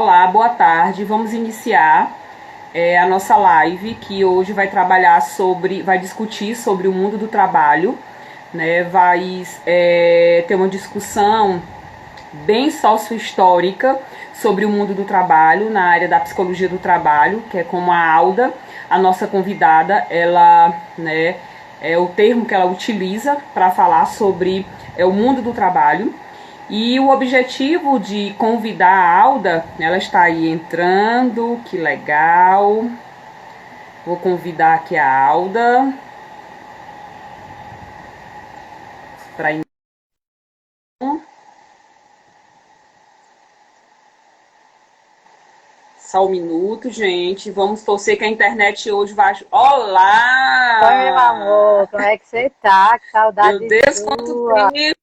Olá, boa tarde. Vamos iniciar a nossa live, que hoje vai trabalhar vai discutir sobre o mundo do trabalho, né? Vai ter uma discussão bem sociohistórica sobre o mundo do trabalho, na área da psicologia do trabalho, que é como a Alda, a nossa convidada, ela, né, é o termo que ela utiliza para falar sobre o mundo do trabalho. E o objetivo de convidar a Alda, ela está aí entrando, que legal. Vou convidar aqui a Alda para só um minuto, gente. Vamos torcer que a internet hoje vai. Oi, meu Olá! amor, como é que você tá? Que Meu saudade Deus, quanto sua. tempo!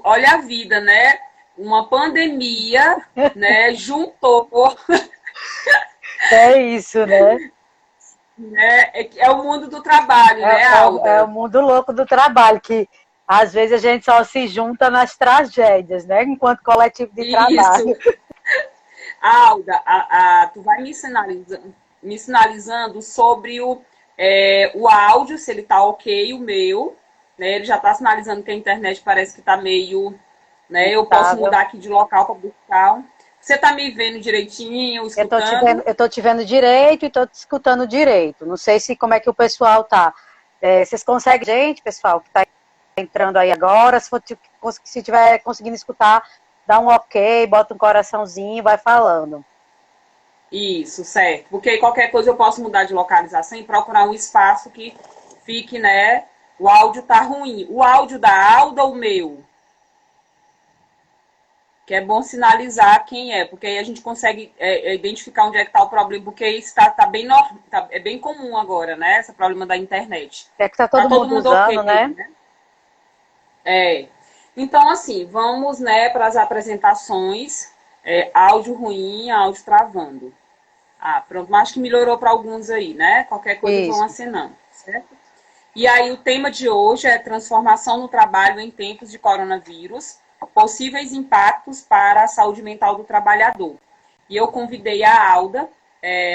Olha a vida, né? Uma pandemia, né? Juntou, É isso, né? né? É o mundo do trabalho, É, né, é o Alda? mundo louco do trabalho, que às vezes a gente só se junta nas tragédias, né? Enquanto coletivo de Isso. trabalho. Alda, tu vai me sinalizando sobre o áudio, se ele tá ok, o meu. Né? Ele já tá sinalizando que a internet parece que tá meio. Né? Eu posso Instável. mudar aqui de local para buscar. Você tá me vendo direitinho, escutando? Eu tô te vendo direito e tô te escutando direito. Não sei se como é que o pessoal tá. Vocês conseguem, gente, pessoal, que tá entrando aí agora, se tiver conseguindo escutar, dá um ok, bota um coraçãozinho, vai falando. Isso, certo. Porque aí qualquer coisa eu posso mudar de localização e procurar um espaço que fique, né? O áudio tá ruim. O áudio da Alda ou o meu? Que é bom sinalizar quem é, porque aí a gente consegue identificar onde é que está o problema, porque isso tá bem é bem comum agora, né? Esse problema da internet. É que tá Tá todo todo mundo mundo ok, usando, né? né? É. Então, assim, vamos, né, para as apresentações. Áudio ruim, áudio travando. Ah, pronto, mas acho que melhorou para alguns aí, né? Qualquer coisa vão Isso. acenando, certo? E aí o tema de hoje é transformação no trabalho em tempos de coronavírus, possíveis impactos para a saúde mental do trabalhador. E eu convidei a Alda,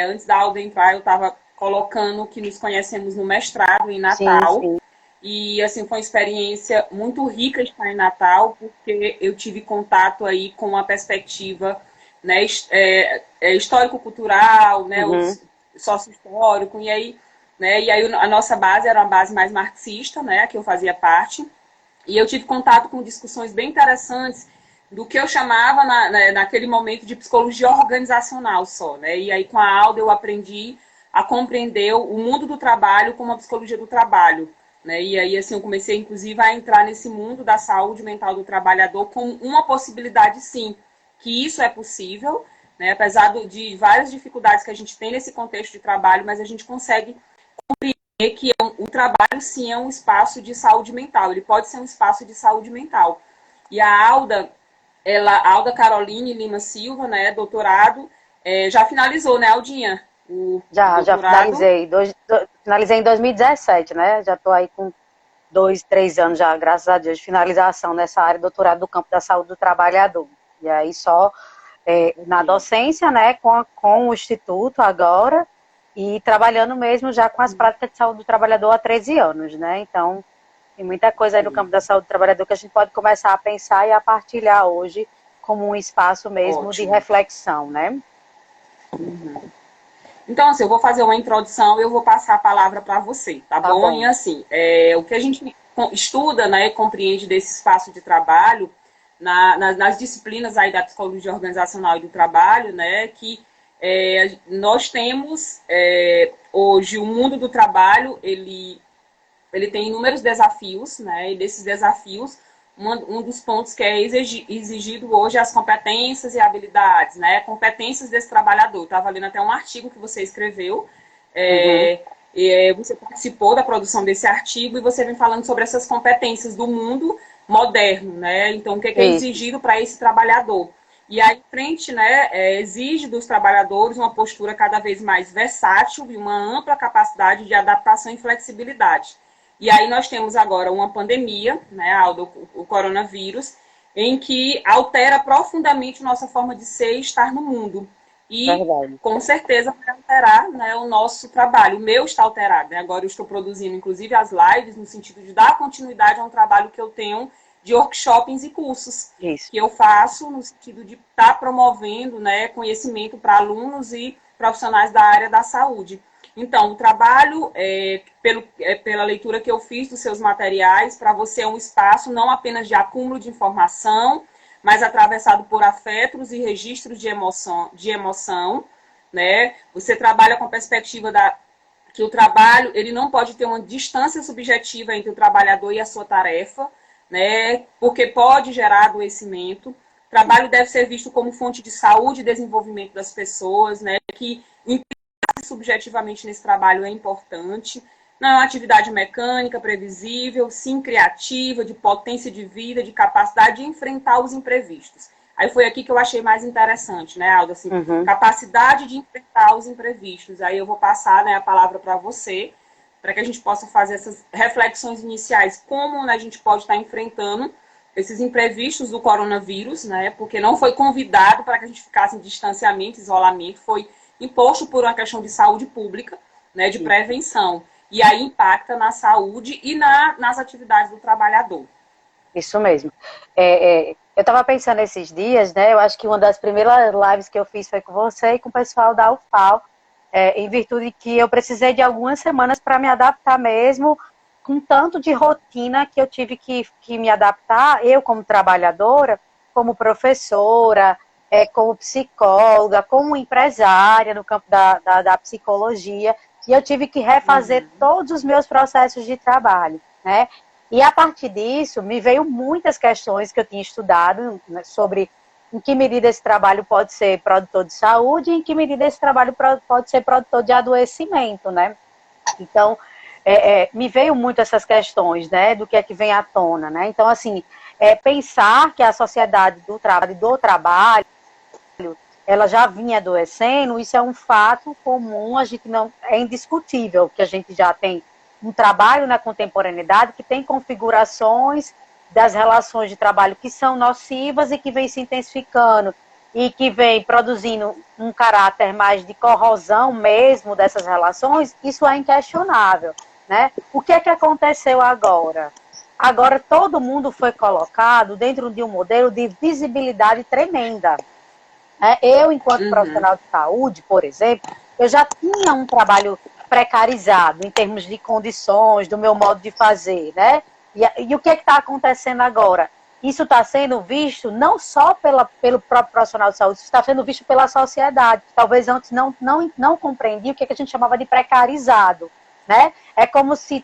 antes da Alda entrar, eu estava colocando que nos conhecemos no mestrado em Sim, Natal. sim. E assim foi uma experiência muito rica estar em Natal, porque eu tive contato aí com uma perspectiva, né, histórico-cultural, né, Uhum. sócio-histórico, e aí a nossa base era uma base mais marxista, né, que eu fazia parte, e eu tive contato com discussões bem interessantes do que eu chamava naquele momento de psicologia organizacional só, né, e aí com a Alda eu aprendi a compreender o mundo do trabalho como a psicologia do trabalho, né, e aí assim eu comecei inclusive a entrar nesse mundo da saúde mental do trabalhador como uma possibilidade sim, que isso é possível, né, apesar de várias dificuldades que a gente tem nesse contexto de trabalho, mas a gente consegue que o trabalho sim é um espaço de saúde mental, ele pode ser um espaço de saúde mental. E a Alda, a Alda Caroline Lima Silva, né, doutorado, já finalizou, né, Aldinha? O Já doutorado. finalizei. Finalizei em 2017, né? Já estou aí com 2, 3 anos já, graças a Deus, de finalização nessa área, doutorado do campo da saúde do trabalhador. E aí só na Ok. docência, né, com o Instituto agora, e trabalhando mesmo já com as práticas de saúde do trabalhador há 13 anos, né? Então, tem muita coisa aí no campo da saúde do trabalhador que a gente pode começar a pensar e a partilhar hoje como um espaço mesmo de Ótimo. reflexão, né? Então, assim, eu vou fazer uma introdução e eu vou passar a palavra para você, tá Tá bom? E bom. assim, o que a gente estuda, né, e compreende desse espaço de trabalho nas disciplinas aí da psicologia organizacional e do trabalho, né, que nós temos hoje o mundo do trabalho, ele tem inúmeros desafios, né, e desses desafios um dos pontos que é exigido hoje é as competências e habilidades, né? Competências desse trabalhador. Eu estava lendo até um artigo que você escreveu, Uhum. você participou da produção desse artigo e você vem falando sobre essas competências do mundo moderno, né? Então, o que é Isso. exigido para esse trabalhador? E aí, frente, né, exige dos trabalhadores uma postura cada vez mais versátil e uma ampla capacidade de adaptação e flexibilidade. E aí nós temos agora uma pandemia, né, Aldo, o coronavírus, em que altera profundamente nossa forma de ser e estar no mundo. E, Verdade. com certeza, vai alterar, né, o nosso trabalho. O meu está alterado, né? Agora eu estou produzindo, inclusive, as lives, no sentido de dar continuidade a um trabalho que eu tenho de workshops e cursos. Isso. Que eu faço no sentido de estar promovendo, né, conhecimento para alunos e profissionais da área da saúde. Então, o trabalho, pela leitura que eu fiz dos seus materiais, para você é um espaço não apenas de acúmulo de informação, mas atravessado por afetos e registros de emoção, né? Você trabalha com a perspectiva que o trabalho ele não pode ter uma distância subjetiva entre o trabalhador e a sua tarefa, né? Porque pode gerar adoecimento. O trabalho deve ser visto como fonte de saúde e desenvolvimento das pessoas, né? Que subjetivamente nesse trabalho é importante. Não é uma atividade mecânica, previsível, sim criativa, de potência de vida, de capacidade de enfrentar os imprevistos. Aí foi aqui que eu achei mais interessante, né, Alda? Assim, capacidade de enfrentar os imprevistos. Aí eu vou passar, né, a palavra para você, para que a gente possa fazer essas reflexões iniciais, como, né, a gente pode estar enfrentando esses imprevistos do coronavírus, né, porque não foi convidado para que a gente ficasse em distanciamento, isolamento, foi imposto por uma questão de saúde pública, né, de prevenção. E aí impacta na saúde e nas atividades do trabalhador. Isso mesmo. Eu estava pensando esses dias, né? Eu acho que uma das primeiras lives que eu fiz foi com você e com o pessoal da UFAL, em virtude que eu precisei de algumas semanas para me adaptar mesmo, com tanto de rotina que eu tive que me adaptar, eu como trabalhadora, como professora, como psicóloga, como empresária no campo da psicologia, e eu tive que refazer todos os meus processos de trabalho, né? E a partir disso, me veio muitas questões que eu tinha estudado, né, sobre em que medida esse trabalho pode ser produtor de saúde e em que medida esse trabalho pode ser produtor de adoecimento, né? Então, me veio muito essas questões, né, do que é que vem à tona, né? Então, assim, pensar que a sociedade do trabalho ela já vinha adoecendo, isso é um fato comum, a gente não é indiscutível que a gente já tem um trabalho na contemporaneidade que tem configurações das relações de trabalho que são nocivas e que vem se intensificando e que vem produzindo um caráter mais de corrosão mesmo dessas relações, isso é inquestionável, né? O que é que aconteceu agora? Agora todo mundo foi colocado dentro de um modelo de visibilidade tremenda. Eu, enquanto profissional de saúde, por exemplo, eu já tinha um trabalho precarizado em termos de condições, do meu modo de fazer, né? E o que está acontecendo agora? Isso está sendo visto não só pelo próprio profissional de saúde, isso está sendo visto pela sociedade, que talvez antes não compreendia o que a gente chamava de precarizado, né? É como se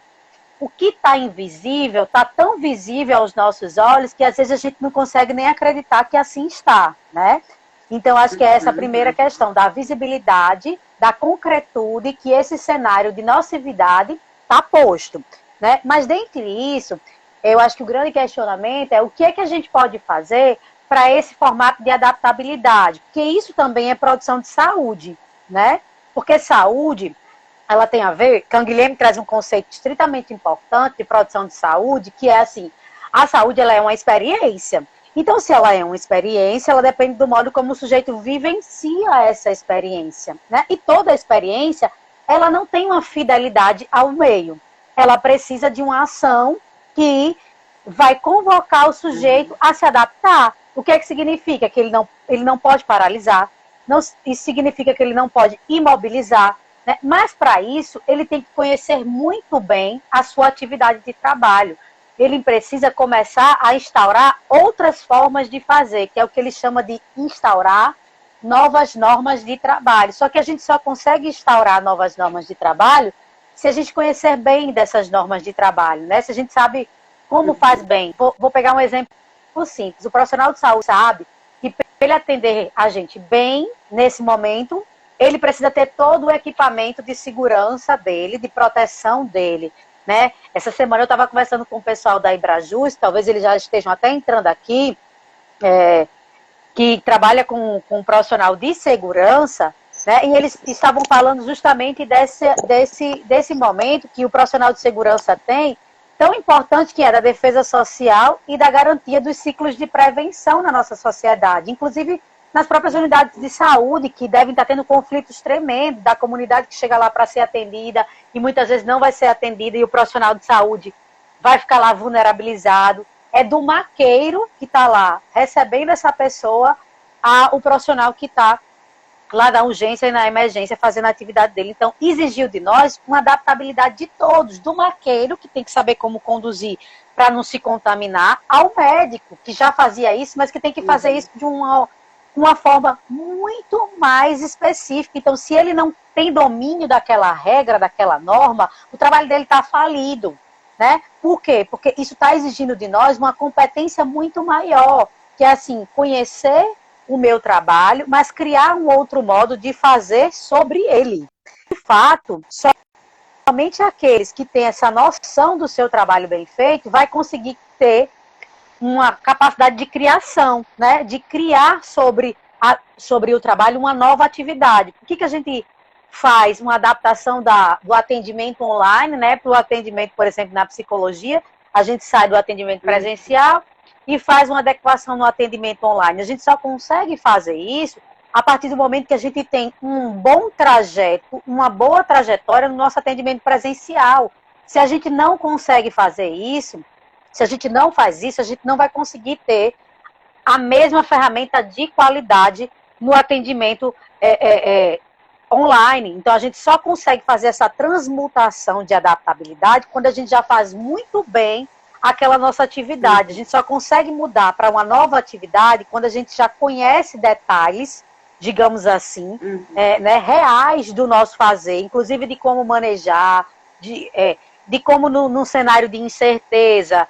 o que está invisível está tão visível aos nossos olhos que às vezes a gente não consegue nem acreditar que assim está, né? Então, acho que é essa a primeira questão, da visibilidade, da concretude que esse cenário de nocividade está posto, né? Mas, dentre isso, eu acho que o grande questionamento é o que é que a gente pode fazer para esse formato de adaptabilidade, porque isso também é produção de saúde, né? Porque saúde, ela tem a ver, Canguilhem traz um conceito estritamente importante de produção de saúde, que é assim, a saúde ela é uma experiência. Então, se ela é uma experiência, ela depende do modo como o sujeito vivencia essa experiência, né? E toda experiência, ela não tem uma fidelidade ao meio. Ela precisa de uma ação que vai convocar o sujeito a se adaptar. O que é que significa? Que ele não pode paralisar, isso significa que ele não pode imobilizar, né? Mas, para isso, ele tem que conhecer muito bem a sua atividade de trabalho. Ele precisa começar a instaurar outras formas de fazer, que é o que ele chama de instaurar novas normas de trabalho. Só que a gente só consegue instaurar novas normas de trabalho se a gente conhecer bem dessas normas de trabalho, né? Se a gente sabe como faz bem. Vou pegar um exemplo simples. O profissional de saúde sabe que para ele atender a gente bem nesse momento, ele precisa ter todo o equipamento de segurança dele, de proteção dele, né? Essa semana eu estava conversando com o pessoal da Ibrajus, talvez eles já estejam até entrando aqui, que trabalha com um profissional de segurança, né? E eles estavam falando justamente desse momento que o profissional de segurança tem, tão importante que é da defesa social e da garantia dos ciclos de prevenção na nossa sociedade, inclusive nas próprias unidades de saúde, que devem estar tendo conflitos tremendos, da comunidade que chega lá para ser atendida e muitas vezes não vai ser atendida e o profissional de saúde vai ficar lá vulnerabilizado. É do maqueiro que está lá recebendo essa pessoa o profissional que está lá na urgência e na emergência fazendo a atividade dele. Então, exigiu de nós uma adaptabilidade de todos, do maqueiro, que tem que saber como conduzir para não se contaminar, ao médico, que já fazia isso, mas que tem que fazer isso de uma forma muito mais específica. Então, se ele não tem domínio daquela regra, daquela norma, o trabalho dele está falido, né? Por quê? Porque isso está exigindo de nós uma competência muito maior, que é assim, conhecer o meu trabalho, mas criar um outro modo de fazer sobre ele. De fato, somente aqueles que têm essa noção do seu trabalho bem feito vai conseguir ter uma capacidade de criação, né? De criar sobre o trabalho uma nova atividade. Por que a gente faz uma adaptação do atendimento online, né? Para o atendimento, por exemplo, na psicologia, a gente sai do atendimento presencial e faz uma adequação no atendimento online. A gente só consegue fazer isso a partir do momento que a gente tem um bom trajeto, uma boa trajetória no nosso atendimento presencial. Se a gente não consegue fazer isso, se a gente não faz isso, a gente não vai conseguir ter a mesma ferramenta de qualidade no atendimento online. Então, a gente só consegue fazer essa transmutação de adaptabilidade quando a gente já faz muito bem aquela nossa atividade. A gente só consegue mudar para uma nova atividade quando a gente já conhece detalhes, digamos assim, né, reais do nosso fazer, inclusive de como manejar, de como num cenário de incerteza,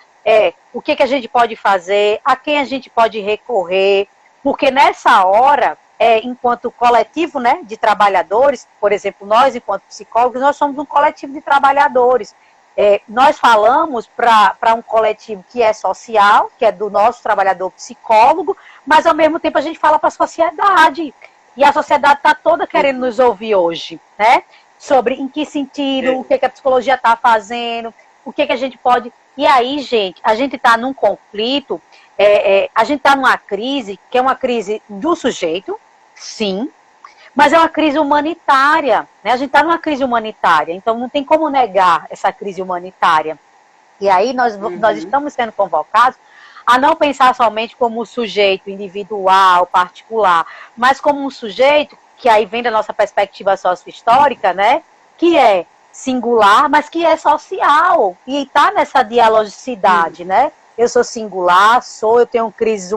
o que a gente pode fazer, a quem a gente pode recorrer, porque nessa hora, enquanto coletivo, né, de trabalhadores, por exemplo, nós, enquanto psicólogos, nós somos um coletivo de trabalhadores. Nós falamos para um coletivo que é social, que é do nosso trabalhador psicólogo, mas ao mesmo tempo a gente fala para a sociedade. E a sociedade está toda querendo nos ouvir hoje, né? Sobre em que sentido, o que a psicologia está fazendo, o que a gente pode... E aí, gente, a gente está num conflito, a gente está numa crise, que é uma crise do sujeito, sim, mas é uma crise humanitária, né? A gente está numa crise humanitária, então não tem como negar essa crise humanitária. E aí nós estamos sendo convocados a não pensar somente como um sujeito individual, particular, mas como um sujeito, que aí vem da nossa perspectiva sócio-histórica, né? Que é singular, mas que é social, e está nessa dialogicidade, né? Eu sou singular, eu tenho crise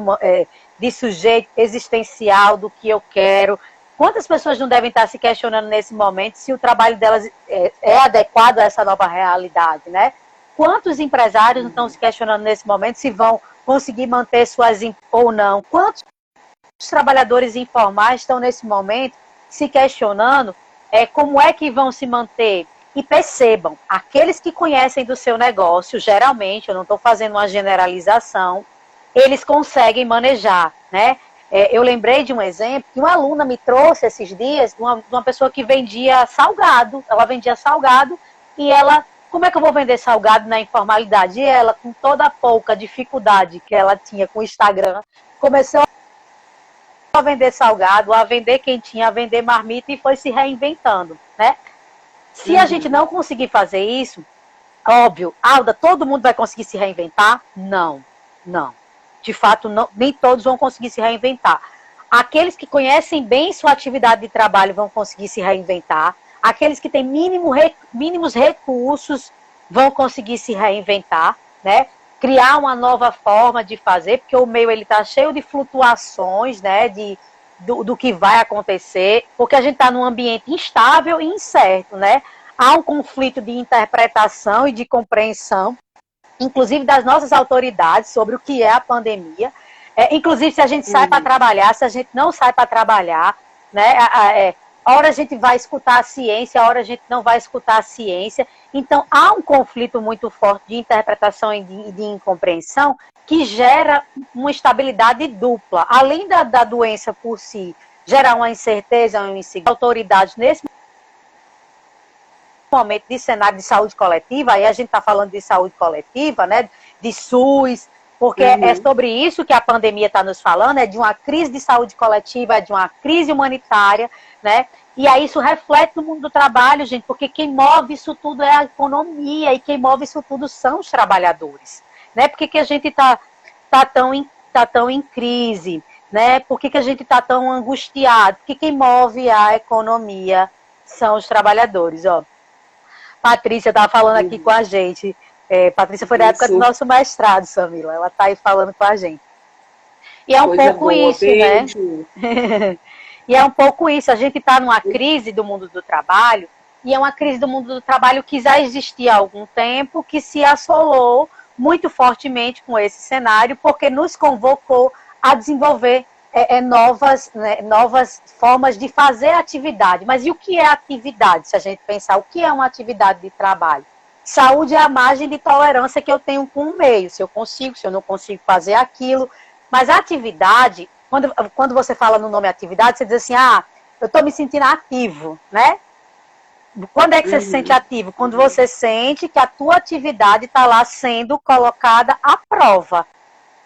de sujeito existencial, do que eu quero. Quantas pessoas não devem estar se questionando nesse momento se o trabalho delas é adequado a essa nova realidade, né? Quantos empresários não estão se questionando nesse momento se vão conseguir manter suas ou não? Quantos trabalhadores informais estão nesse momento se questionando como é que vão se manter? E percebam, aqueles que conhecem do seu negócio, geralmente, eu não estou fazendo uma generalização, eles conseguem manejar, né? Eu lembrei de um exemplo que uma aluna me trouxe esses dias, de uma pessoa que vendia salgado. Ela vendia salgado e ela, como é que eu vou vender salgado na informalidade? E ela, com toda a pouca dificuldade que ela tinha com o Instagram, começou a vender salgado, a vender quentinha, a vender marmita e foi se reinventando, né? Se a gente não conseguir fazer isso, óbvio, Alda, todo mundo vai conseguir se reinventar? Não. De fato, nem todos vão conseguir se reinventar. Aqueles que conhecem bem sua atividade de trabalho vão conseguir se reinventar. Aqueles que têm mínimos recursos vão conseguir se reinventar, né? Criar uma nova forma de fazer, porque o meio está cheio de flutuações, né? Do que vai acontecer, porque a gente está num ambiente instável e incerto, né? Há um conflito de interpretação e de compreensão, inclusive das nossas autoridades, sobre o que é a pandemia. Inclusive, se a gente sai para trabalhar, se a gente não sai para trabalhar, né? A hora a gente vai escutar a ciência, a hora a gente não vai escutar a ciência. Então, há um conflito muito forte de interpretação e de incompreensão que gera uma instabilidade dupla. Além da doença por si gerar uma incerteza, uma insegurança. Autoridades nesse momento de cenário de saúde coletiva, aí a gente está falando de saúde coletiva, né, de SUS, porque é sobre isso que a pandemia está nos falando, é de uma crise de saúde coletiva, é de uma crise humanitária, né, e aí isso reflete no mundo do trabalho, gente, porque quem move isso tudo é a economia, e quem move isso tudo são os trabalhadores, né, porque que a gente tá tão em crise, né, por que a gente está tão angustiado, porque quem move a economia são os trabalhadores, ó. Patrícia estava falando aqui com a gente. Patrícia foi na época do nosso mestrado, Samila. Ela está aí falando com a gente. E é um pouco isso, né? E é um pouco isso. A gente está numa crise do mundo do trabalho, e é uma crise do mundo do trabalho que já existia há algum tempo, que se assolou muito fortemente com esse cenário, porque nos convocou a desenvolver novas formas de fazer atividade. Mas e o que é atividade? Se a gente pensar, o que é uma atividade de trabalho? Saúde é a margem de tolerância que eu tenho com o meio. Se eu consigo, se eu não consigo fazer aquilo. Mas a atividade, quando você fala no nome atividade, você diz assim, eu estou me sentindo ativo, né? Quando é que você se sente ativo? Quando você sente que a tua atividade está lá sendo colocada à prova.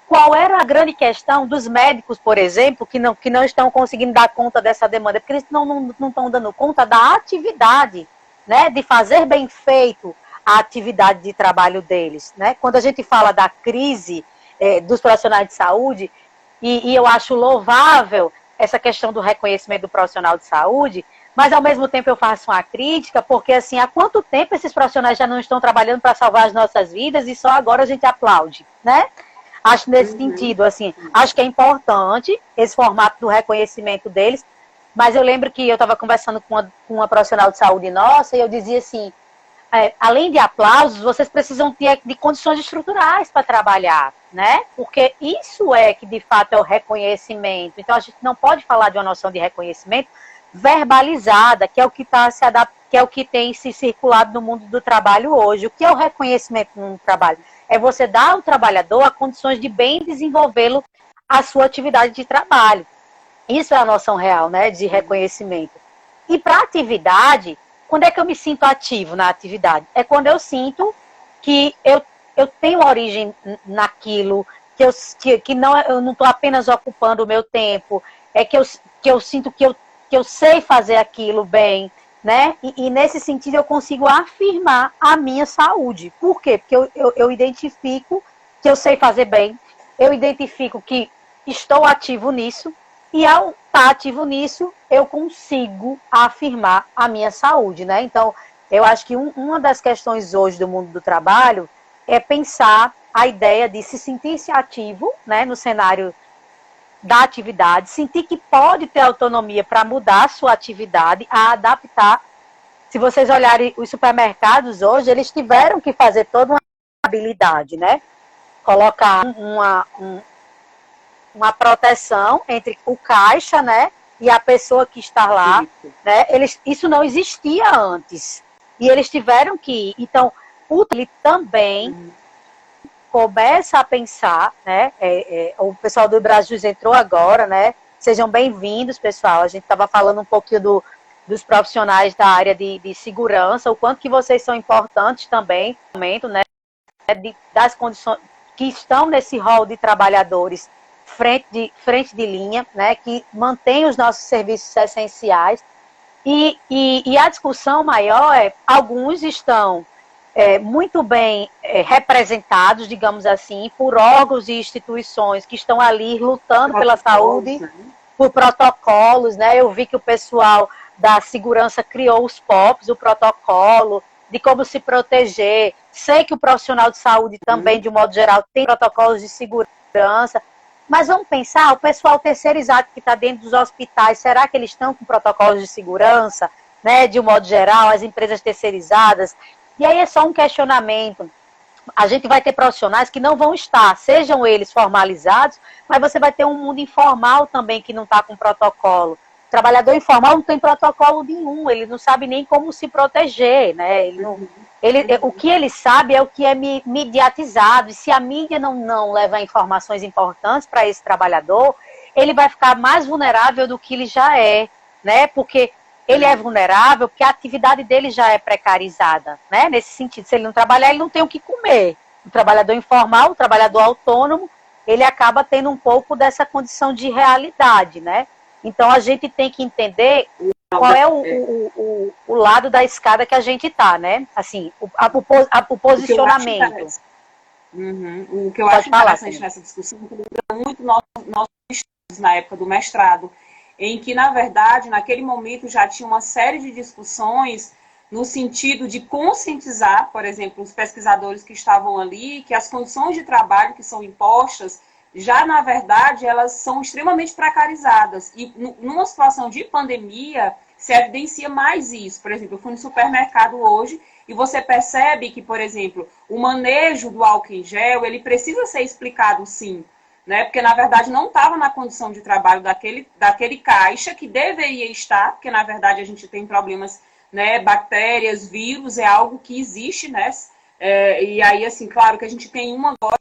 Qual era a grande questão dos médicos, por exemplo, que não estão conseguindo dar conta dessa demanda? Porque eles não estão dando conta da atividade, né? De fazer bem feito a atividade de trabalho deles, né? Quando a gente fala da crise dos profissionais de saúde, e eu acho louvável essa questão do reconhecimento do profissional de saúde, mas ao mesmo tempo eu faço uma crítica, porque assim, há quanto tempo esses profissionais já não estão trabalhando para salvar as nossas vidas e só agora a gente aplaude, né? Acho nesse sentido, assim, acho que é importante esse formato do reconhecimento deles, mas eu lembro que eu estava conversando com uma profissional de saúde nossa e eu dizia assim, além de aplausos, vocês precisam ter de condições estruturais para trabalhar, né? Porque isso é que de fato é o reconhecimento. Então a gente não pode falar de uma noção de reconhecimento verbalizada, que é o que que é o que tem se circulado no mundo do trabalho hoje. O que é o reconhecimento no trabalho? É você dar ao trabalhador as condições de bem desenvolvê-lo a sua atividade de trabalho. Isso é a noção real, né, de reconhecimento. E para a atividade, quando é que eu me sinto ativo na atividade? É quando eu sinto que eu tenho origem naquilo, que eu não estou apenas ocupando o meu tempo, é que eu sinto que eu sei fazer aquilo bem, né? E nesse sentido eu consigo afirmar a minha saúde. Por quê? Porque eu identifico que eu sei fazer bem, eu identifico que estou ativo nisso, e ao estar ativo nisso, eu consigo afirmar a minha saúde, né? Então, eu acho que uma das questões hoje do mundo do trabalho é pensar a ideia de se sentir-se ativo, né, no cenário da atividade, sentir que pode ter autonomia para mudar a sua atividade, a adaptar. Se vocês olharem os supermercados hoje, eles tiveram que fazer toda uma habilidade, né? Colocar uma proteção entre o caixa, né, e a pessoa que está lá, né? Isso não existia antes. E eles tiveram que ir. Então, ele também começa a pensar, né? O pessoal do Brasil entrou agora, né? Sejam bem-vindos, pessoal. A gente estava falando um pouquinho dos profissionais da área de segurança, o quanto que vocês são importantes também, né? Das condições que estão nesse rol de trabalhadores frente de linha, né? Que mantém os nossos serviços essenciais. E a discussão maior alguns estão muito bem representados, digamos assim, por órgãos e instituições que estão ali lutando pela saúde, por protocolos, né? Eu vi que o pessoal da segurança criou os POPs, o protocolo de como se proteger. Sei que o profissional de saúde também, de um modo geral, tem protocolos de segurança. Mas vamos pensar, o pessoal terceirizado que está dentro dos hospitais, será que eles estão com protocolos de segurança, né, de um modo geral, as empresas terceirizadas? E aí é só um questionamento. A gente vai ter profissionais que não vão estar, sejam eles formalizados, mas você vai ter um mundo informal também que não está com protocolo. O trabalhador informal não tem protocolo nenhum, ele não sabe nem como se proteger, né? O que ele sabe é o que é mediatizado, e se a mídia não leva informações importantes para esse trabalhador, ele vai ficar mais vulnerável do que ele já é, né? Porque ele é vulnerável porque a atividade dele já é precarizada, né? Nesse sentido, se ele não trabalhar, ele não tem o que comer. O trabalhador informal, o trabalhador autônomo, ele acaba tendo um pouco dessa condição de realidade, né? Então, a gente tem que entender qual é o lado da escada que a gente está, né? Assim, o posicionamento. O que eu acho interessante nessa discussão é que lembra muito nossos estudos na época do mestrado, em que, na verdade, naquele momento já tinha uma série de discussões no sentido de conscientizar, por exemplo, os pesquisadores que estavam ali, que as condições de trabalho que são impostas, já, na verdade, elas são extremamente precarizadas. E numa situação de pandemia, se evidencia mais isso. Por exemplo, eu fui no supermercado hoje e você percebe que, por exemplo, o manejo do álcool em gel, ele precisa ser explicado, sim, né? Porque, na verdade, não estava na condição de trabalho daquele caixa que deveria estar, porque, na verdade, a gente tem problemas, né? Bactérias, vírus, é algo que existe, né? E aí, assim, claro que a gente tem uma agora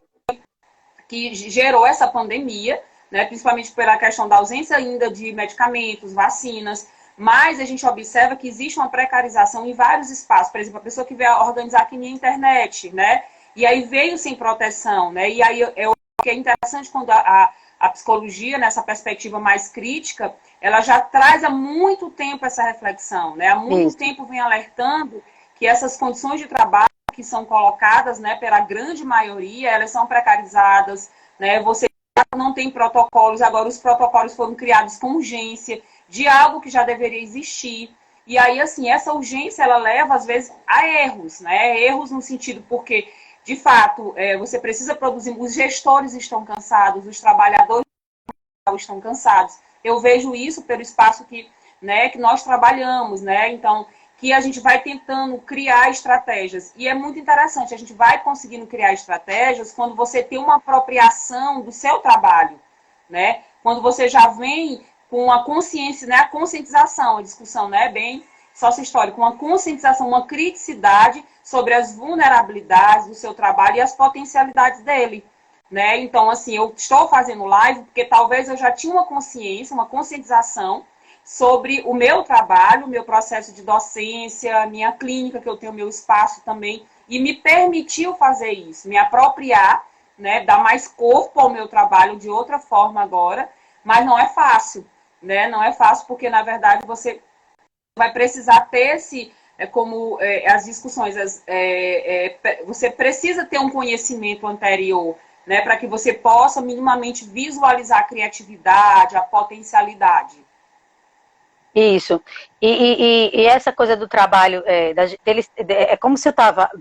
que gerou essa pandemia, né? Principalmente pela questão da ausência ainda de medicamentos, vacinas, mas a gente observa que existe uma precarização em vários espaços. Por exemplo, a pessoa que veio organizar aqui na internet, né? E aí veio sem proteção, né? E aí eu que é interessante quando a psicologia, nessa perspectiva mais crítica, ela já traz há muito tempo essa reflexão, né? Há muito tempo vem alertando que essas condições de trabalho que são colocadas, né, pela grande maioria, elas são precarizadas, né? Você não tem protocolos, agora os protocolos foram criados com urgência, de algo que já deveria existir. E aí, assim, essa urgência, ela leva, às vezes, a erros, né? Erros no sentido porque de fato, você precisa produzir, os gestores estão cansados, os trabalhadores estão cansados. Eu vejo isso pelo espaço que nós trabalhamos, né? Então, que a gente vai tentando criar estratégias. E é muito interessante, a gente vai conseguindo criar estratégias quando você tem uma apropriação do seu trabalho, né? Quando você já vem com a consciência, né? A conscientização, a discussão, né? Bem sócio-histórica, uma conscientização, uma criticidade sobre as vulnerabilidades do seu trabalho e as potencialidades dele, né? Então, assim, eu estou fazendo live porque talvez eu já tinha uma consciência, uma conscientização sobre o meu trabalho, o meu processo de docência, a minha clínica, que eu tenho meu espaço também, e me permitiu fazer isso, me apropriar, né? Dar mais corpo ao meu trabalho de outra forma agora, mas não é fácil, né? Não é fácil porque, na verdade, você vai precisar ter as discussões, você precisa ter um conhecimento anterior, né, para que você possa minimamente visualizar a criatividade, a potencialidade. Isso. E essa coisa do trabalho, é como se o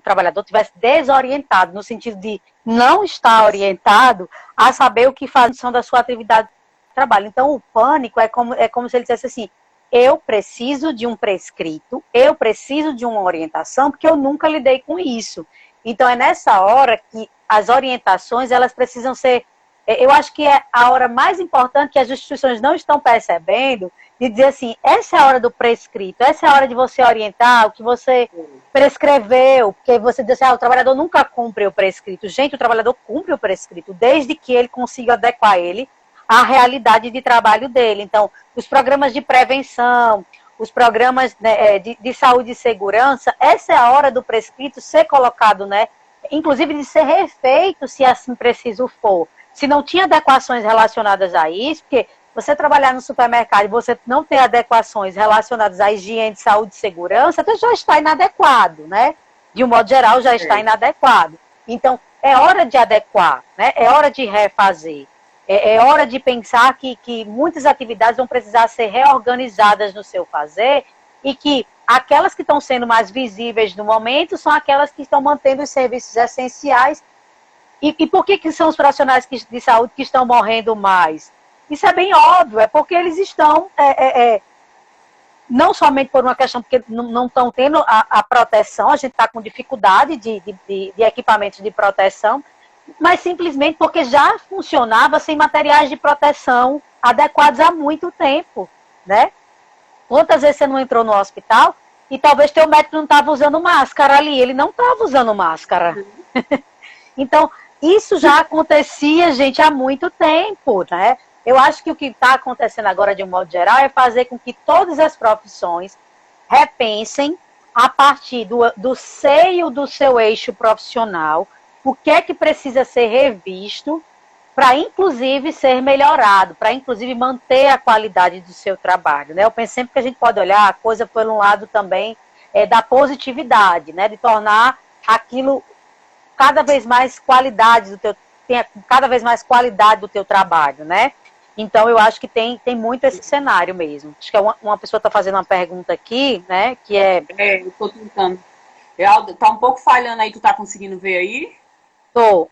trabalhador tivesse desorientado, no sentido de não estar orientado a saber o que faz da sua atividade de trabalho. Então, o pânico é como se ele dissesse assim: eu preciso de um prescrito, eu preciso de uma orientação, porque eu nunca lidei com isso. Então, é nessa hora que as orientações, elas precisam ser... Eu acho que é a hora mais importante que as instituições não estão percebendo, de dizer assim, essa é a hora do prescrito, essa é a hora de você orientar o que você prescreveu, porque você diz assim, o trabalhador nunca cumpre o prescrito. Gente, o trabalhador cumpre o prescrito, desde que ele consiga adequar ele à realidade de trabalho dele. Então, os programas de prevenção, os programas, né, de saúde e segurança, essa é a hora do prescrito ser colocado, né, inclusive de ser refeito, se assim preciso for. Se não tinha adequações relacionadas a isso, porque você trabalhar no supermercado e você não ter adequações relacionadas à higiene, saúde e segurança, então já está inadequado, né? De um modo geral, já está inadequado. Então, é hora de adequar, né? É hora de refazer. É hora de pensar que muitas atividades vão precisar ser reorganizadas no seu fazer e que aquelas que estão sendo mais visíveis no momento são aquelas que estão mantendo os serviços essenciais. E por que são os profissionais de saúde que estão morrendo mais? Isso é bem óbvio, é porque eles estão, não somente por uma questão, porque não estão tendo a proteção, a gente está com dificuldade de equipamentos de proteção, mas simplesmente porque já funcionava sem materiais de proteção adequados há muito tempo, né? Quantas vezes você não entrou no hospital e talvez teu médico não estava usando máscara ali, ele não estava usando máscara. Então, isso já acontecia, gente, há muito tempo, né? Eu acho que o que está acontecendo agora, de um modo geral, é fazer com que todas as profissões repensem a partir do seio do seu eixo profissional, o que é que precisa ser revisto para, inclusive, ser melhorado, para, inclusive, manter a qualidade do seu trabalho, né? Eu penso sempre que a gente pode olhar a coisa por um lado também da positividade, né? De tornar aquilo cada vez mais qualidade tenha cada vez mais qualidade do teu trabalho, né? Então, eu acho que tem muito esse cenário mesmo. Acho que uma pessoa está fazendo uma pergunta aqui, né? Que eu estou tentando. Tá um pouco falhando aí, tu tá conseguindo ver aí? Tô.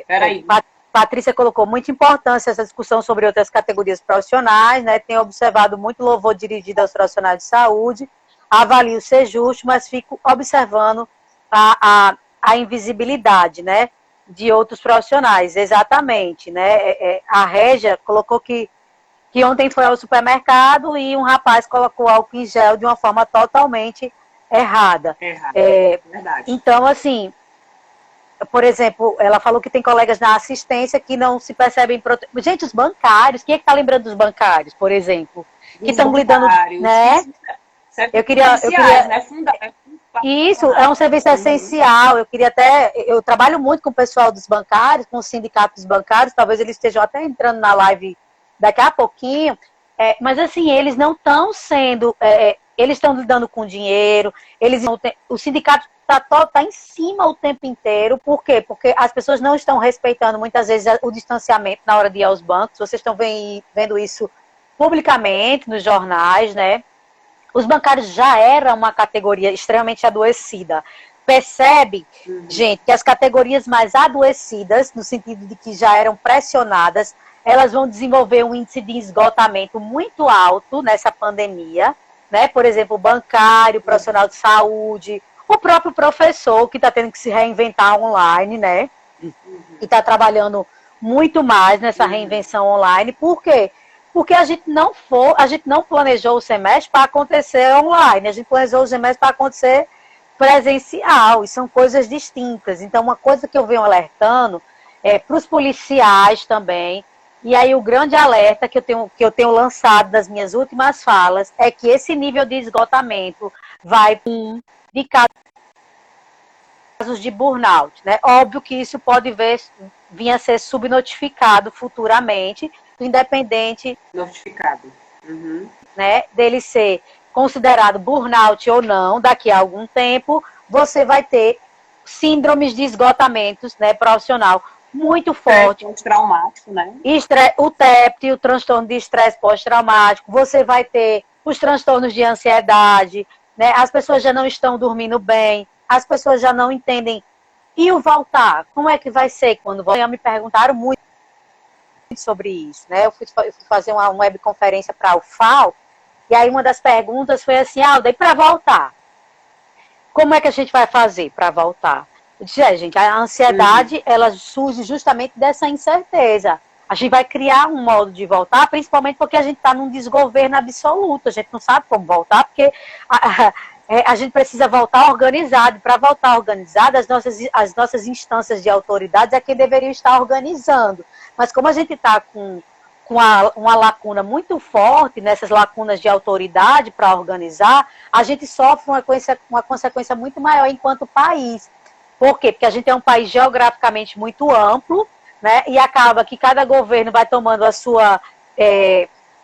Peraí. Patrícia colocou muita importância essa discussão sobre outras categorias profissionais, né? Tenho observado muito louvor dirigido aos profissionais de saúde, avalio ser justo, mas fico observando a invisibilidade, né? De outros profissionais, exatamente, né? A Régia colocou que ontem foi ao supermercado e um rapaz colocou álcool em gel de uma forma totalmente errada. Verdade. Então, assim, por exemplo, ela falou que tem colegas na assistência que não se percebem... Gente, os bancários, quem é que tá lembrando dos bancários, por exemplo? Que estão lidando, né? Eu queria né? Isso, é um serviço essencial. Eu trabalho muito com o pessoal dos bancários, com o sindicato dos bancários, talvez eles estejam até entrando na live daqui a pouquinho, mas assim, eles não estão sendo, eles estão lidando com dinheiro, o sindicato está em cima o tempo inteiro. Por quê? Porque as pessoas não estão respeitando muitas vezes o distanciamento na hora de ir aos bancos. Vocês estão vendo isso publicamente nos jornais, né? Os bancários já eram uma categoria extremamente adoecida. Percebe, gente, que as categorias mais adoecidas, no sentido de que já eram pressionadas, elas vão desenvolver um índice de esgotamento muito alto nessa pandemia, né? Por exemplo, o bancário, o profissional de saúde, o próprio professor, que está tendo que se reinventar online, né? E está trabalhando muito mais nessa reinvenção online. Por quê? Porque a gente não planejou o semestre para acontecer online, a gente planejou o semestre para acontecer presencial, e são coisas distintas. Então, uma coisa que eu venho alertando para os policiais também, e aí o grande alerta que eu tenho lançado nas minhas últimas falas é que esse nível de esgotamento vai de casos de burnout, né? Óbvio que isso pode vir a ser subnotificado futuramente, independente né, dele ser considerado burnout ou não, daqui a algum tempo, você vai ter síndromes de esgotamentos, né, profissional muito forte. Pós-traumático, né? O TEPT, o transtorno de estresse pós-traumático, você vai ter os transtornos de ansiedade, né? As pessoas já não estão dormindo bem, as pessoas já não entendem. E o voltar? Como é que vai ser quando voltar? Me perguntaram muito sobre isso, né? Eu fui fazer uma webconferência para o FAO, e aí uma das perguntas foi assim: daí para voltar, como é que a gente vai fazer para voltar? Eu disse, gente, a ansiedade, ela surge justamente dessa incerteza. A gente vai criar um modo de voltar, principalmente porque a gente está num desgoverno absoluto, a gente não sabe como voltar, porque a gente precisa voltar organizado. Para voltar organizado, as nossas instâncias de autoridades é quem deveriam estar organizando. Mas como a gente está com uma lacuna muito forte nessas lacunas de autoridade para organizar, a gente sofre uma consequência muito maior enquanto país. Por quê? Porque a gente é um país geograficamente muito amplo, né? E acaba que cada governo vai tomando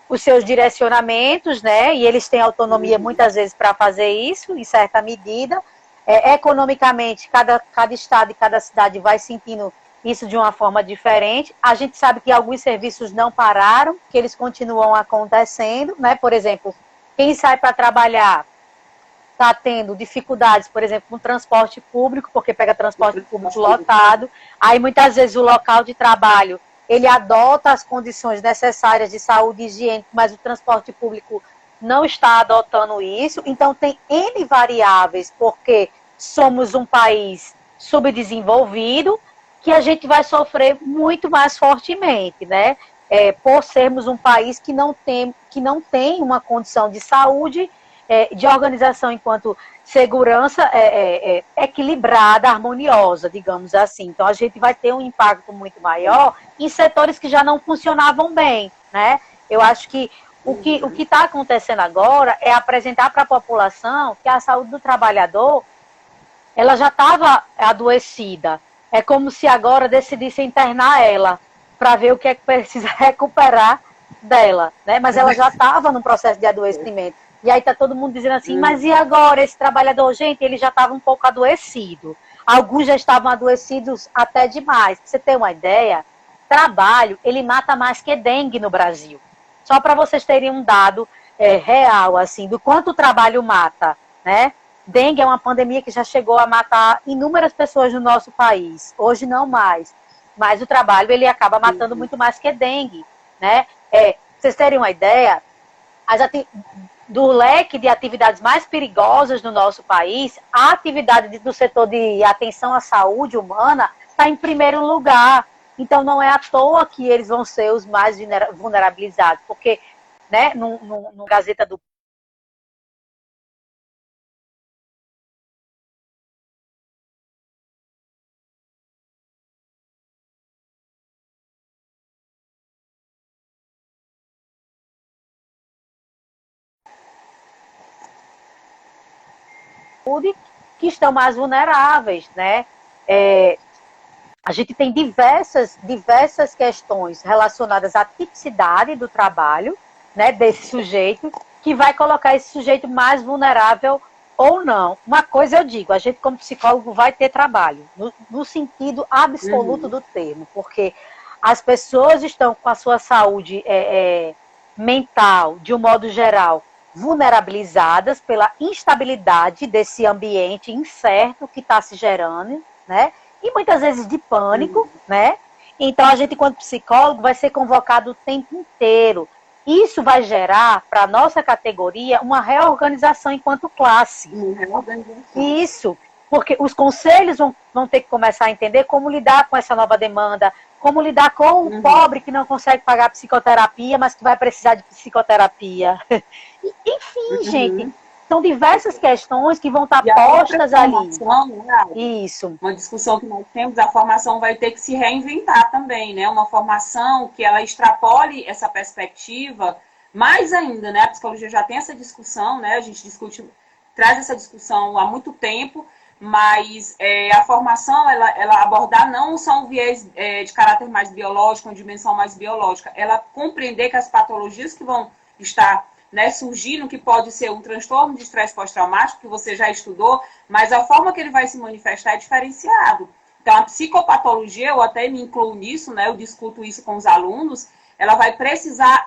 os seus direcionamentos, né? E eles têm autonomia muitas vezes para fazer isso, em certa medida. Economicamente, cada estado e cada cidade vai sentindo isso de uma forma diferente. A gente sabe que alguns serviços não pararam, que eles continuam acontecendo, né? Por exemplo, quem sai para trabalhar está tendo dificuldades, por exemplo, com transporte público, porque pega transporte público lotado. Aí, muitas vezes, o local de trabalho, ele adota as condições necessárias de saúde e higiene, mas o transporte público não está adotando isso. Então, tem N variáveis, porque somos um país subdesenvolvido, que a gente vai sofrer muito mais fortemente, né? Por sermos um país que não tem uma condição de saúde, de organização enquanto segurança equilibrada, harmoniosa, digamos assim. Então, a gente vai ter um impacto muito maior em setores que já não funcionavam bem. né? Eu acho que o que está acontecendo agora é apresentar para a população que a saúde do trabalhador ela já estava adoecida. É como se agora decidisse internar ela para ver o que é que precisa recuperar dela, né? Mas ela já estava no processo de adoecimento. E aí está todo mundo dizendo assim, mas e agora esse trabalhador? Gente, ele já estava um pouco adoecido. Alguns já estavam adoecidos até demais. Pra você ter uma ideia, trabalho, ele mata mais que dengue no Brasil. Só para vocês terem um dado real, assim, do quanto o trabalho mata, né? Dengue é uma pandemia que já chegou a matar inúmeras pessoas no nosso país. Hoje não mais. Mas o trabalho, ele acaba matando muito mais que dengue, né? Pra vocês terem uma ideia, do leque de atividades mais perigosas no nosso país, a atividade do setor de atenção à saúde humana está em primeiro lugar. Então, não é à toa que eles vão ser os mais vulnerabilizados, porque, né, no Gazeta do que estão mais vulneráveis, né? A gente tem diversas questões relacionadas à tipicidade do trabalho, né, desse sujeito, que vai colocar esse sujeito mais vulnerável ou não. Uma coisa eu digo, a gente como psicólogo vai ter trabalho, no sentido absoluto do termo, porque as pessoas estão com a sua saúde mental, de um modo geral, vulnerabilizadas pela instabilidade desse ambiente incerto que está se gerando, né? E muitas vezes de pânico, né? Então a gente, enquanto psicólogo, vai ser convocado o tempo inteiro. Isso vai gerar, para a nossa categoria, uma reorganização enquanto classe. Isso, porque os conselhos vão ter que começar a entender como lidar com essa nova demanda, como lidar com o pobre que não consegue pagar psicoterapia, mas que vai precisar de psicoterapia. Enfim, gente, são diversas questões que vão estar postas ali. Né? Isso. Uma discussão que nós temos, a formação vai ter que se reinventar também, né? Uma formação que ela extrapole essa perspectiva mais ainda, né? A psicologia já tem essa discussão, né? A gente traz essa discussão há muito tempo, mas a formação, ela abordar não só um viés de caráter mais biológico, uma dimensão mais biológica, ela compreender que as patologias que vão estar, né, surgindo, que pode ser um transtorno de estresse pós-traumático, que você já estudou, mas a forma que ele vai se manifestar é diferenciado. Então, a psicopatologia, eu até me incluo nisso, né, eu discuto isso com os alunos, ela vai precisar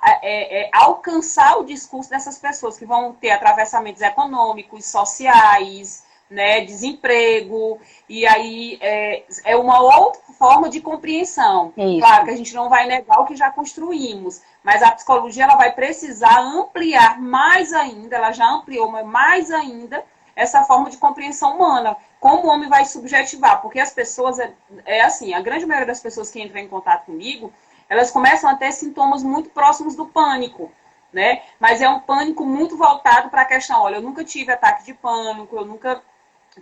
alcançar o discurso dessas pessoas que vão ter atravessamentos econômicos, sociais, né, desemprego, e aí é uma outra forma de compreensão. Isso. Claro que a gente não vai negar o que já construímos, mas a psicologia ela vai precisar ampliar mais ainda, ela já ampliou, mas mais ainda, essa forma de compreensão humana. Como o homem vai subjetivar? Porque as pessoas, assim, a grande maioria das pessoas que entram em contato comigo, elas começam a ter sintomas muito próximos do pânico, né? Mas é um pânico muito voltado para a questão, olha, eu nunca tive ataque de pânico, eu nunca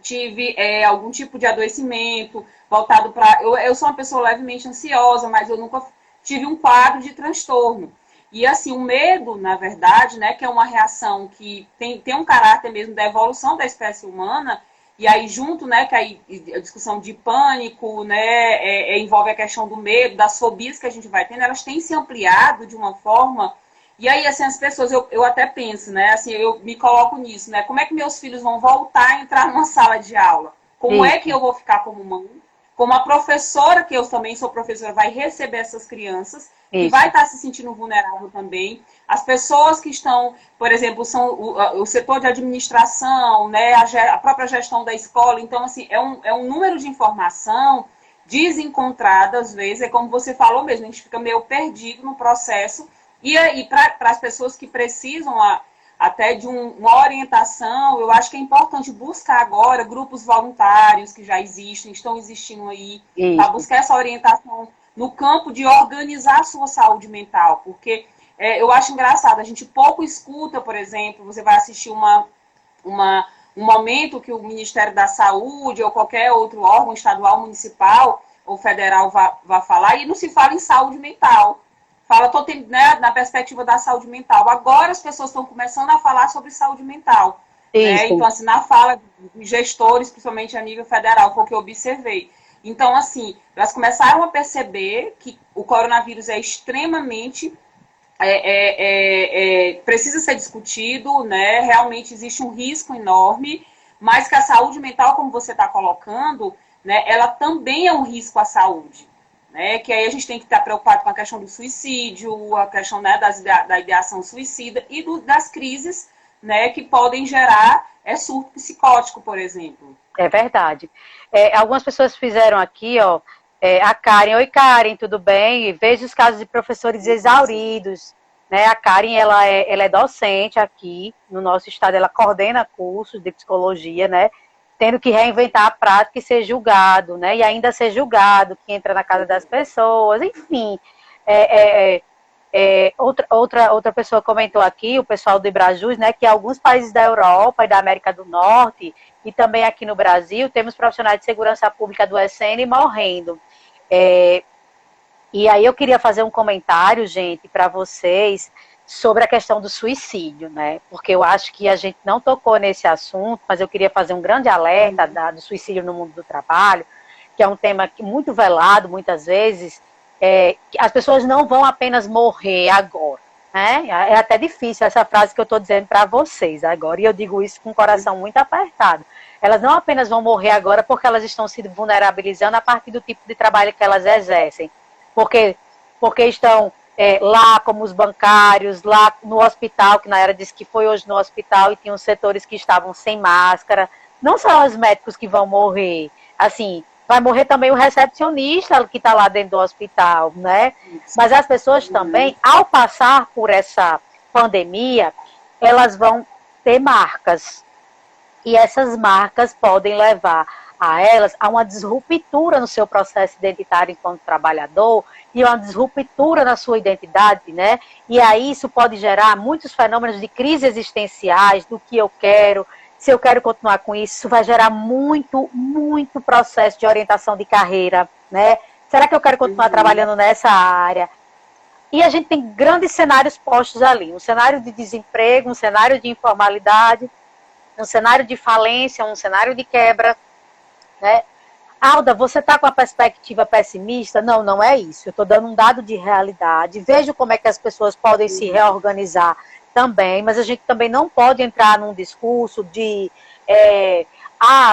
tive algum tipo de adoecimento voltado para... Eu sou uma pessoa levemente ansiosa, mas eu nunca tive um quadro de transtorno. E assim, o medo, na verdade, né, que é uma reação que tem um caráter mesmo da evolução da espécie humana, e aí junto, né, que aí a discussão de pânico, né, envolve a questão do medo, das fobias que a gente vai tendo, elas têm se ampliado de uma forma... E aí, assim, as pessoas, eu até penso, né, assim, eu me coloco nisso, né, como é que meus filhos vão voltar a entrar numa sala de aula? Como é que eu vou ficar como mãe? Como a professora, que eu também sou professora, vai receber essas crianças e vai estar se sentindo vulnerável também. As pessoas que estão, por exemplo, são o setor de administração, né, a própria gestão da escola. Então, assim, é um número de informação desencontrada, às vezes, é como você falou mesmo, a gente fica meio perdido no processo. E aí, para as pessoas que precisam até de uma orientação, eu acho que é importante buscar agora grupos voluntários que já existem, estão existindo aí, para buscar essa orientação no campo de organizar a sua saúde mental, porque eu acho engraçado, a gente pouco escuta, por exemplo, você vai assistir um momento que o Ministério da Saúde ou qualquer outro órgão estadual, municipal ou federal vá falar, e não se fala em saúde mental. fala todo tempo, né, na perspectiva da saúde mental. Agora as pessoas estão começando a falar sobre saúde mental. Né? Então, assim, na fala de gestores, principalmente a nível federal, foi o que eu observei. Então, assim, elas começaram a perceber que o coronavírus é extremamente precisa ser discutido, né? Realmente existe um risco enorme, mas que a saúde mental, como você está colocando, né, ela também é um risco à saúde. Né? Que aí a gente tem que estar preocupado com a questão do suicídio, a questão, né, da ideação suicida e das crises, né, que podem gerar surto psicótico, por exemplo. É verdade. Algumas pessoas fizeram aqui, ó, a Karen. Oi, Karen, tudo bem? Vejo os casos de professores exauridos. Né? A Karen, ela é docente aqui no nosso estado, ela coordena cursos de psicologia, né? Tendo que reinventar a prática e ser julgado, né? E ainda ser julgado, que entra na casa das pessoas, enfim. Outra pessoa comentou aqui, o pessoal do Ibrajus, né, que alguns países da Europa e da América do Norte, e também aqui no Brasil, temos profissionais de segurança pública do SN morrendo. E aí eu queria fazer um comentário, gente, para vocês, sobre a questão do suicídio, né? Porque eu acho que a gente não tocou nesse assunto, mas eu queria fazer um grande alerta do suicídio no mundo do trabalho, que é um tema muito velado, muitas vezes. As pessoas não vão apenas morrer agora, né? É até difícil essa frase que eu estou dizendo para vocês agora, e eu digo isso com o coração muito apertado. Elas não apenas vão morrer agora porque elas estão se vulnerabilizando a partir do tipo de trabalho que elas exercem, porque estão lá como os bancários, lá no hospital, que na era disse que foi hoje no hospital, e tinham setores que estavam sem máscara. Não são os médicos que vão morrer, assim, vai morrer também o recepcionista que está lá dentro do hospital, né? Mas as pessoas também, ao passar por essa pandemia, elas vão ter marcas. E essas marcas podem levar a elas a uma disruptura no seu processo identitário enquanto trabalhador e uma disruptura na sua identidade, né? E aí isso pode gerar muitos fenômenos de crise existenciais, do que eu quero, se eu quero continuar com isso, isso vai gerar muito, muito processo de orientação de carreira, né? Será que eu quero continuar trabalhando nessa área? E a gente tem grandes cenários postos ali, um cenário de desemprego, um cenário de informalidade, um cenário de falência, um cenário de quebra, né? Alda, você está com a perspectiva pessimista? Não, não é isso. Eu estou dando um dado de realidade. Vejo como é que as pessoas podem se reorganizar também, mas a gente também não pode entrar num discurso de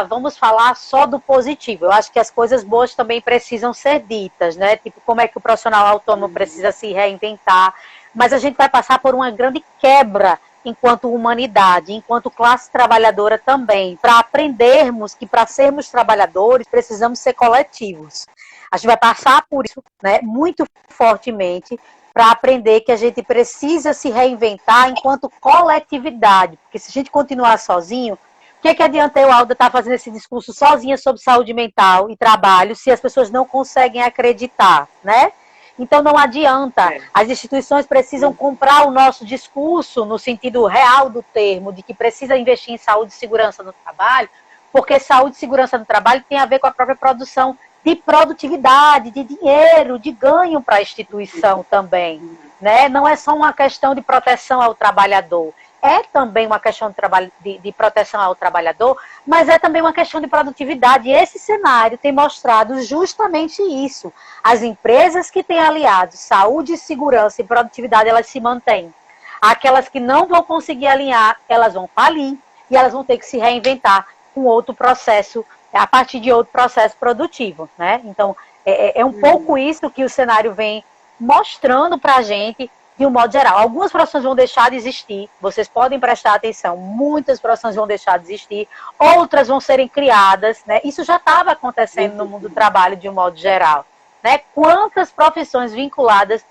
vamos falar só do positivo. Eu acho que as coisas boas também precisam ser ditas, né? Tipo, como é que o profissional autônomo precisa se reinventar. Mas a gente vai passar por uma grande quebra enquanto humanidade, enquanto classe trabalhadora também, para aprendermos que para sermos trabalhadores precisamos ser coletivos. A gente vai passar por isso, né, muito fortemente, para aprender que a gente precisa se reinventar enquanto coletividade, porque se a gente continuar sozinho, o que adianta eu, Alda, estar fazendo esse discurso sozinha sobre saúde mental e trabalho se as pessoas não conseguem acreditar, né? Então não adianta, as instituições precisam comprar o nosso discurso no sentido real do termo, de que precisa investir em saúde e segurança no trabalho, porque saúde e segurança no trabalho tem a ver com a própria produção de produtividade, de dinheiro, de ganho para a instituição também, né? Não é só uma questão de proteção ao trabalhador, é também uma questão de proteção ao trabalhador, mas é também uma questão de produtividade. E esse cenário tem mostrado justamente isso. As empresas que têm aliados saúde, segurança e produtividade, elas se mantêm. Aquelas que não vão conseguir alinhar, elas vão falir e elas vão ter que se reinventar com outro processo, a partir de outro processo produtivo, né? Então, é um pouco isso que o cenário vem mostrando para a gente, de um modo geral. Algumas profissões vão deixar de existir, vocês podem prestar atenção, muitas profissões vão deixar de existir, outras vão serem criadas, né? Isso já estava acontecendo no mundo do trabalho de um modo geral, né? Quantas profissões vinculadas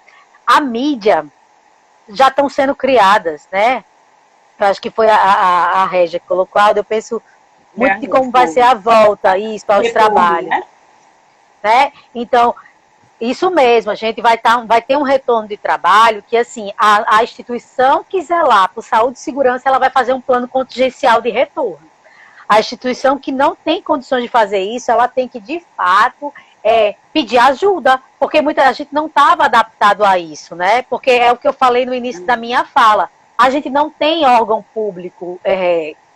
à mídia já estão sendo criadas, né? Eu acho que foi a Régia que colocou, eu penso muito de como vai ser a volta isso aos trabalhos, né? Então, isso mesmo, a gente vai ter um retorno de trabalho que, assim, a instituição que zelar por saúde e segurança, ela vai fazer um plano contingencial de retorno. A instituição que não tem condições de fazer isso, ela tem que, de fato, pedir ajuda, porque muita gente não estava adaptado a isso, né? Porque é o que eu falei no início da minha fala. A gente não tem órgão público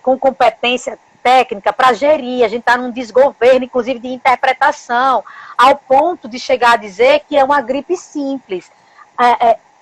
com competência técnica para gerir, a gente está num desgoverno, inclusive de interpretação, ao ponto de chegar a dizer que é uma gripe simples.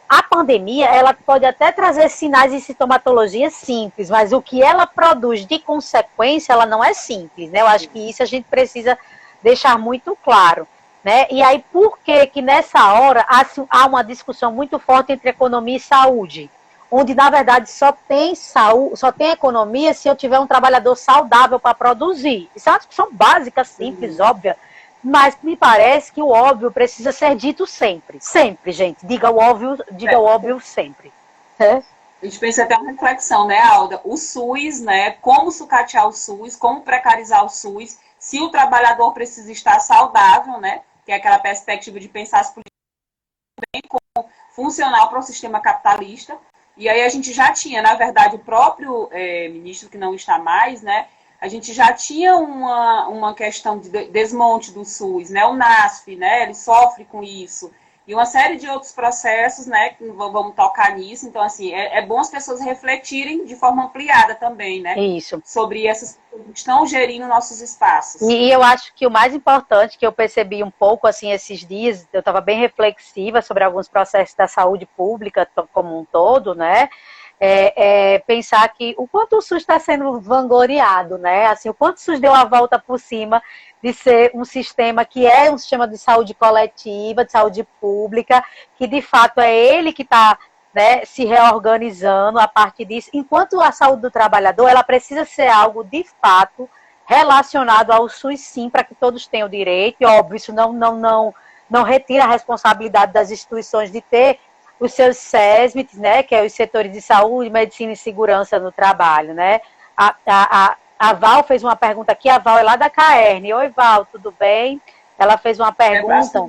A pandemia, ela pode até trazer sinais e sintomatologia simples, mas o que ela produz de consequência, ela não é simples, né? Eu acho que isso a gente precisa deixar muito claro, né? E aí, por que nessa hora há uma discussão muito forte entre economia e saúde? Onde, na verdade, só tem saúde, só tem economia se eu tiver um trabalhador saudável para produzir. Isso é uma discussão básica, simples, óbvia, mas me parece que o óbvio precisa ser dito sempre. Sempre, gente. Diga o óbvio sempre. A gente pensa até uma reflexão, né, Alda? O SUS, né? Como sucatear o SUS, como precarizar o SUS, se o trabalhador precisa estar saudável, né? Que é aquela perspectiva de pensar as políticas bem como funcional para o sistema capitalista. E aí a gente já tinha, na verdade, o próprio ministro, que não está mais, né? A gente já tinha uma questão de desmonte do SUS, né? O NASF, né? Ele sofre com isso. E uma série de outros processos, né? Que vamos tocar nisso. Então, assim, é bom as pessoas refletirem de forma ampliada também, né? Isso. Sobre essas pessoas que estão gerindo nossos espaços. E eu acho que o mais importante, que eu percebi um pouco, assim, esses dias, eu estava bem reflexiva sobre alguns processos da saúde pública como um todo, né? Pensar que o quanto o SUS está sendo vangloriado, né? Assim, o quanto o SUS deu a volta por cima de ser um sistema que é um sistema de saúde coletiva, de saúde pública, que de fato é ele que está, né, se reorganizando a partir disso. Enquanto a saúde do trabalhador, ela precisa ser algo de fato relacionado ao SUS, sim, para que todos tenham direito. E, óbvio, isso não retira a responsabilidade das instituições de ter os seus SESMITs, né, que é os setores de saúde, medicina e segurança no trabalho, né? A Val fez uma pergunta aqui, a Val é lá da CAERN. Oi, Val, tudo bem? Ela fez uma pergunta.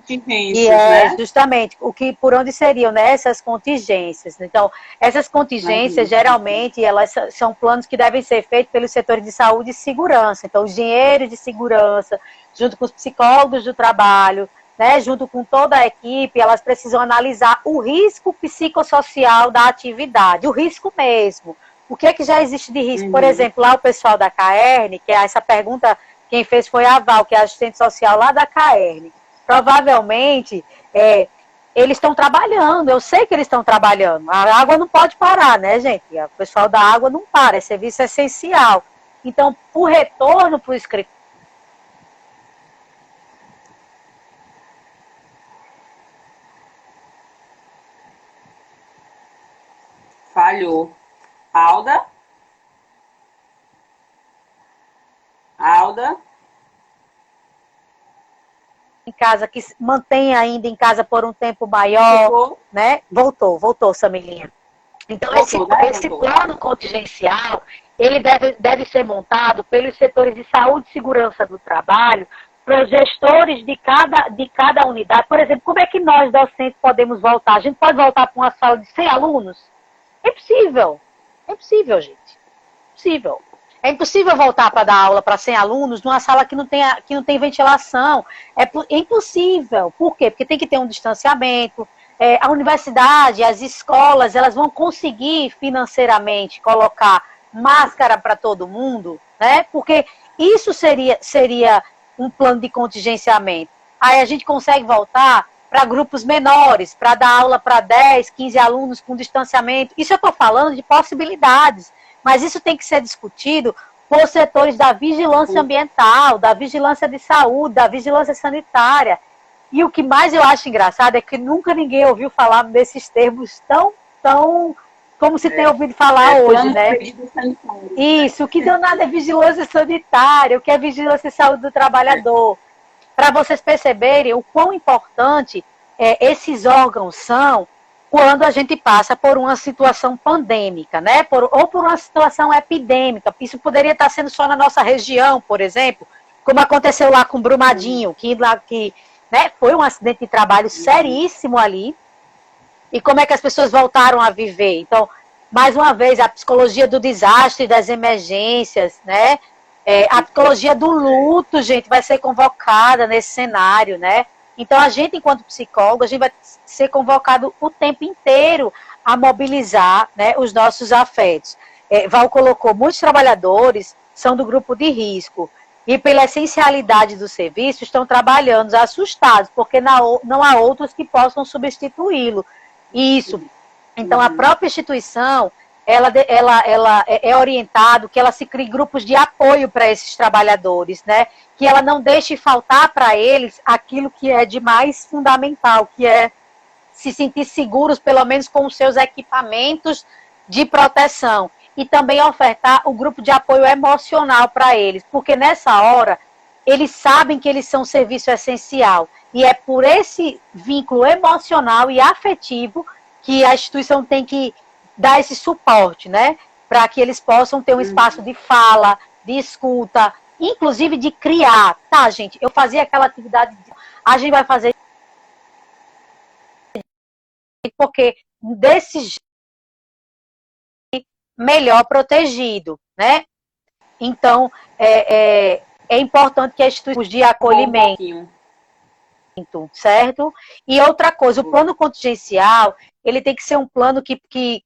E né? Justamente por onde seriam, né, essas contingências. Então, essas contingências, geralmente, elas são planos que devem ser feitos pelos setores de saúde e segurança. Então, os engenheiros de segurança, junto com os psicólogos do trabalho, né, junto com toda a equipe, elas precisam analisar o risco psicossocial da atividade, o risco mesmo. O que é que já existe de risco? Por exemplo, lá o pessoal da CAERN, que essa pergunta quem fez foi a Val, que é assistente social lá da CAERN. Provavelmente, eles estão trabalhando, eu sei que eles estão trabalhando. A água não pode parar, né, gente? O pessoal da água não para, é serviço essencial. Então, o retorno para o escritório. Falhou. Alda? Alda? Em casa, que mantém ainda em casa por um tempo maior, né? Voltou, Samilinha. Então, esse plano contingencial, ele deve ser montado pelos setores de saúde e segurança do trabalho, para os gestores de cada unidade. Por exemplo, como é que nós, docentes, podemos voltar? A gente pode voltar para uma sala de 100 alunos? É impossível, gente. Impossível. É impossível voltar para dar aula para 100 alunos numa sala que não tem ventilação. É impossível. Por quê? Porque tem que ter um distanciamento. A universidade, as escolas, elas vão conseguir financeiramente colocar máscara para todo mundo, né? Porque isso seria um plano de contingenciamento. Aí a gente consegue voltar para grupos menores, para dar aula para 10, 15 alunos com distanciamento. Isso eu estou falando de possibilidades, mas isso tem que ser discutido por setores da vigilância ambiental, da vigilância de saúde, da vigilância sanitária. E o que mais eu acho engraçado é que nunca ninguém ouviu falar desses termos tão como se tem ouvido falar hoje, né? Isso, o que deu nada é vigilância sanitária, o que é vigilância e saúde do trabalhador. Para vocês perceberem o quão importante esses órgãos são quando a gente passa por uma situação pandêmica, né? Ou por uma situação epidêmica. Isso poderia estar sendo só na nossa região, por exemplo, como aconteceu lá com Brumadinho, que né, foi um acidente de trabalho seríssimo ali. E como é que as pessoas voltaram a viver? Então, mais uma vez, a psicologia do desastre, das emergências, né? A psicologia do luto, gente, vai ser convocada nesse cenário, né? Então, a gente, enquanto psicólogo, a gente vai ser convocado o tempo inteiro a mobilizar, né, os nossos afetos. Val colocou, muitos trabalhadores são do grupo de risco e, pela essencialidade do serviço, estão trabalhando assustados, porque não há outros que possam substituí-lo. Isso. Então, a própria instituição, ela é orientado que ela se crie grupos de apoio para esses trabalhadores, né? Que ela não deixe faltar para eles aquilo que é de mais fundamental, que é se sentir seguros, pelo menos com os seus equipamentos de proteção. E também ofertar o grupo de apoio emocional para eles, porque nessa hora eles sabem que eles são um serviço essencial. E é por esse vínculo emocional e afetivo que a instituição tem que dar esse suporte, né? Para que eles possam ter um espaço de fala, de escuta, inclusive de criar. Tá, gente, eu fazia aquela atividade, a gente vai fazer porque desse jeito melhor protegido, né? Então, é importante que as instituições de acolhimento, certo? E outra coisa, o plano contingencial, ele tem que ser um plano que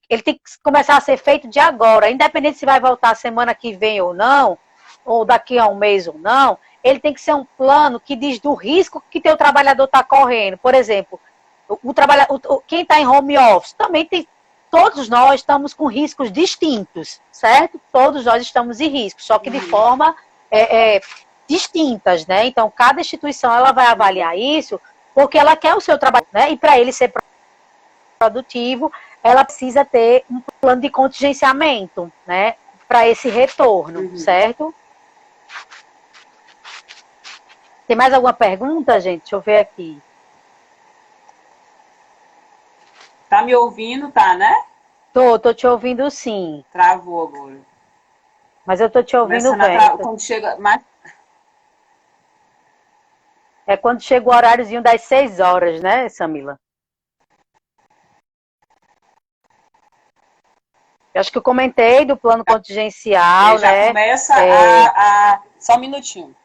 ele tem que começar a ser feito de agora, independente se vai voltar semana que vem ou não, ou daqui a um mês ou não, ele tem que ser um plano que diz do risco que teu trabalhador está correndo. Por exemplo, quem está em home office também tem. Todos nós estamos com riscos distintos, certo? Todos nós estamos em risco, só que de forma distintas, né? Então, cada instituição ela vai avaliar isso porque ela quer o seu trabalho, né? E para ele ser produtivo, ela precisa ter um plano de contingenciamento, né? Para esse retorno, certo? Tem mais alguma pergunta, gente? Deixa eu ver aqui. Tá me ouvindo, tá, né? Tô te ouvindo sim. Travou agora. Mas eu tô te ouvindo bem. Quando chega mais... É quando chega o horáriozinho das 6 horas, né, Samila? Eu acho que eu comentei do plano contingencial, já né? Começa Só um minutinho.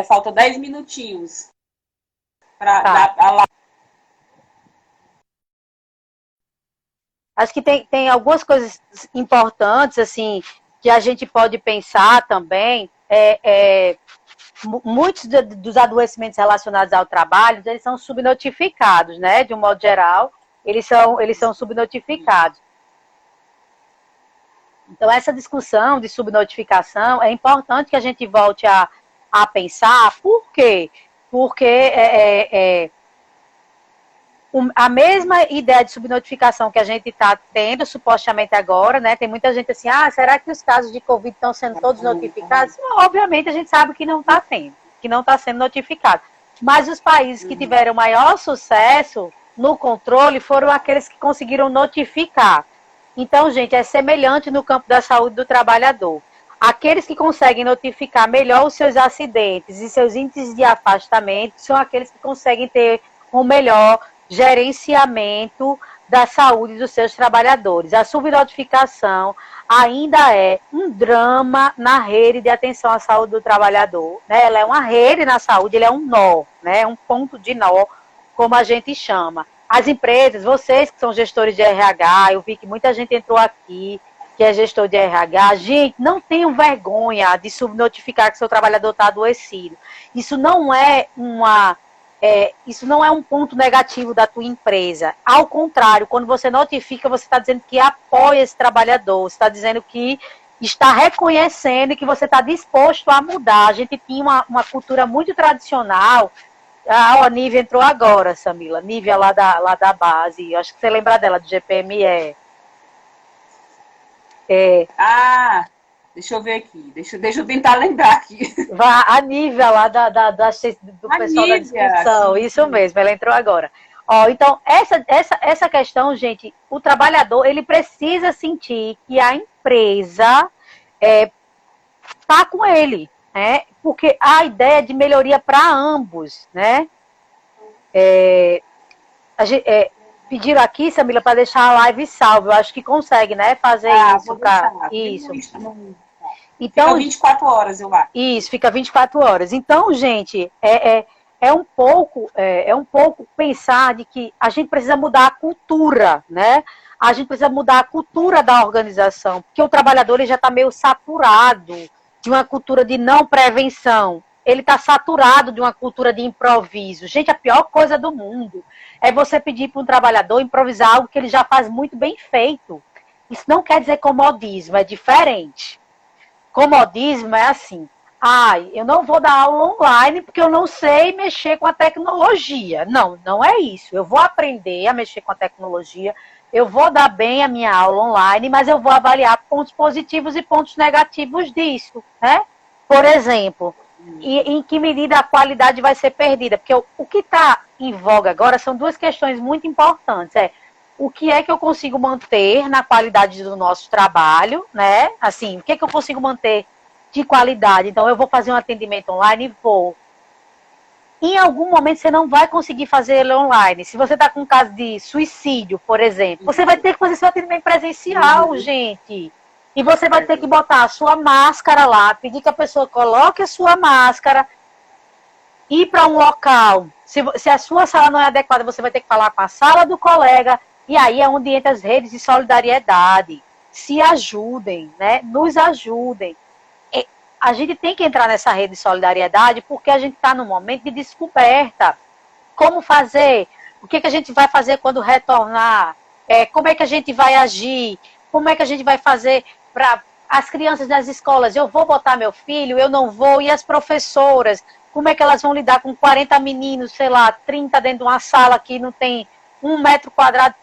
Falta 10 minutinhos para dar a live. Acho que tem algumas coisas importantes, assim, que a gente pode pensar também. Muitos dos adoecimentos relacionados ao trabalho, eles são subnotificados, né? De um modo geral, eles são subnotificados. Então, essa discussão de subnotificação é importante que a gente volte a pensar. Por quê? Porque a mesma ideia de subnotificação que a gente está tendo, supostamente agora, né? Tem muita gente assim, será que os casos de Covid estão sendo todos notificados? Obviamente, a gente sabe que não está tendo, que não está sendo notificado. Mas os países que tiveram maior sucesso no controle foram aqueles que conseguiram notificar. Então, gente, é semelhante no campo da saúde do trabalhador. Aqueles que conseguem notificar melhor os seus acidentes e seus índices de afastamento são aqueles que conseguem ter um melhor gerenciamento da saúde dos seus trabalhadores. A subnotificação ainda é um drama na rede de atenção à saúde do trabalhador, né? Ela é uma rede na saúde, ele é um nó, né? Um ponto de nó, como a gente chama. As empresas, vocês que são gestores de RH, eu vi que muita gente entrou aqui, que é gestor de RH, gente, não tenham vergonha de subnotificar que seu trabalhador está adoecido. Isso não é um ponto negativo da tua empresa. Ao contrário, quando você notifica, você está dizendo que apoia esse trabalhador, você está dizendo que está reconhecendo e que você está disposto a mudar. A gente tinha uma cultura muito tradicional. A Nívia entrou agora, Samila. Nívia lá da base. Acho que você lembra dela, do GPME. Deixa eu ver aqui. Deixa eu tentar lembrar aqui. A Nívia lá do pessoal da discussão. Sim, isso mesmo, ela entrou agora. Então, essa questão, gente, o trabalhador, ele precisa sentir que a empresa está com ele, né? Porque a ideia é de melhoria para ambos, né? Pediram aqui, Samila, para deixar a live salva. Eu acho que consegue, né? Fazer isso. Isso. Então, fica 24 horas, eu acho. Isso, fica 24 horas. Então, gente, é um pouco pensar de que a gente precisa mudar a cultura, né? A gente precisa mudar a cultura da organização, porque o trabalhador ele já está meio saturado de uma cultura de não prevenção. Ele está saturado de uma cultura de improviso. Gente, a pior coisa do mundo é você pedir para um trabalhador improvisar algo que ele já faz muito bem feito. Isso não quer dizer comodismo, é diferente. Comodismo é assim, eu não vou dar aula online porque eu não sei mexer com a tecnologia. Não, não é isso. Eu vou aprender a mexer com a tecnologia, eu vou dar bem a minha aula online, mas eu vou avaliar pontos positivos e pontos negativos disso, né? Por exemplo, em que medida a qualidade vai ser perdida? Porque o que está em voga agora são duas questões muito importantes. O que é que eu consigo manter na qualidade do nosso trabalho, né? Assim, o que é que eu consigo manter de qualidade? Então, eu vou fazer um atendimento online e vou. Em algum momento, você não vai conseguir fazer ele online. Se você está com um caso de suicídio, por exemplo, você vai ter que fazer seu atendimento presencial, gente. E você vai ter que botar a sua máscara lá, pedir que a pessoa coloque a sua máscara, ir para um local. Se a sua sala não é adequada, você vai ter que falar com a sala do colega. E aí é onde entra as redes de solidariedade. Se ajudem, né? Nos ajudem. A gente tem que entrar nessa rede de solidariedade porque a gente está num momento de descoberta. Como fazer? O que a gente vai fazer quando retornar? Como é que a gente vai agir? Como é que a gente vai fazer para as crianças das escolas? Eu vou botar meu filho? Eu não vou? E as professoras? Como é que elas vão lidar com 40 meninos, sei lá, 30 dentro de uma sala que não tem 1 metro quadrado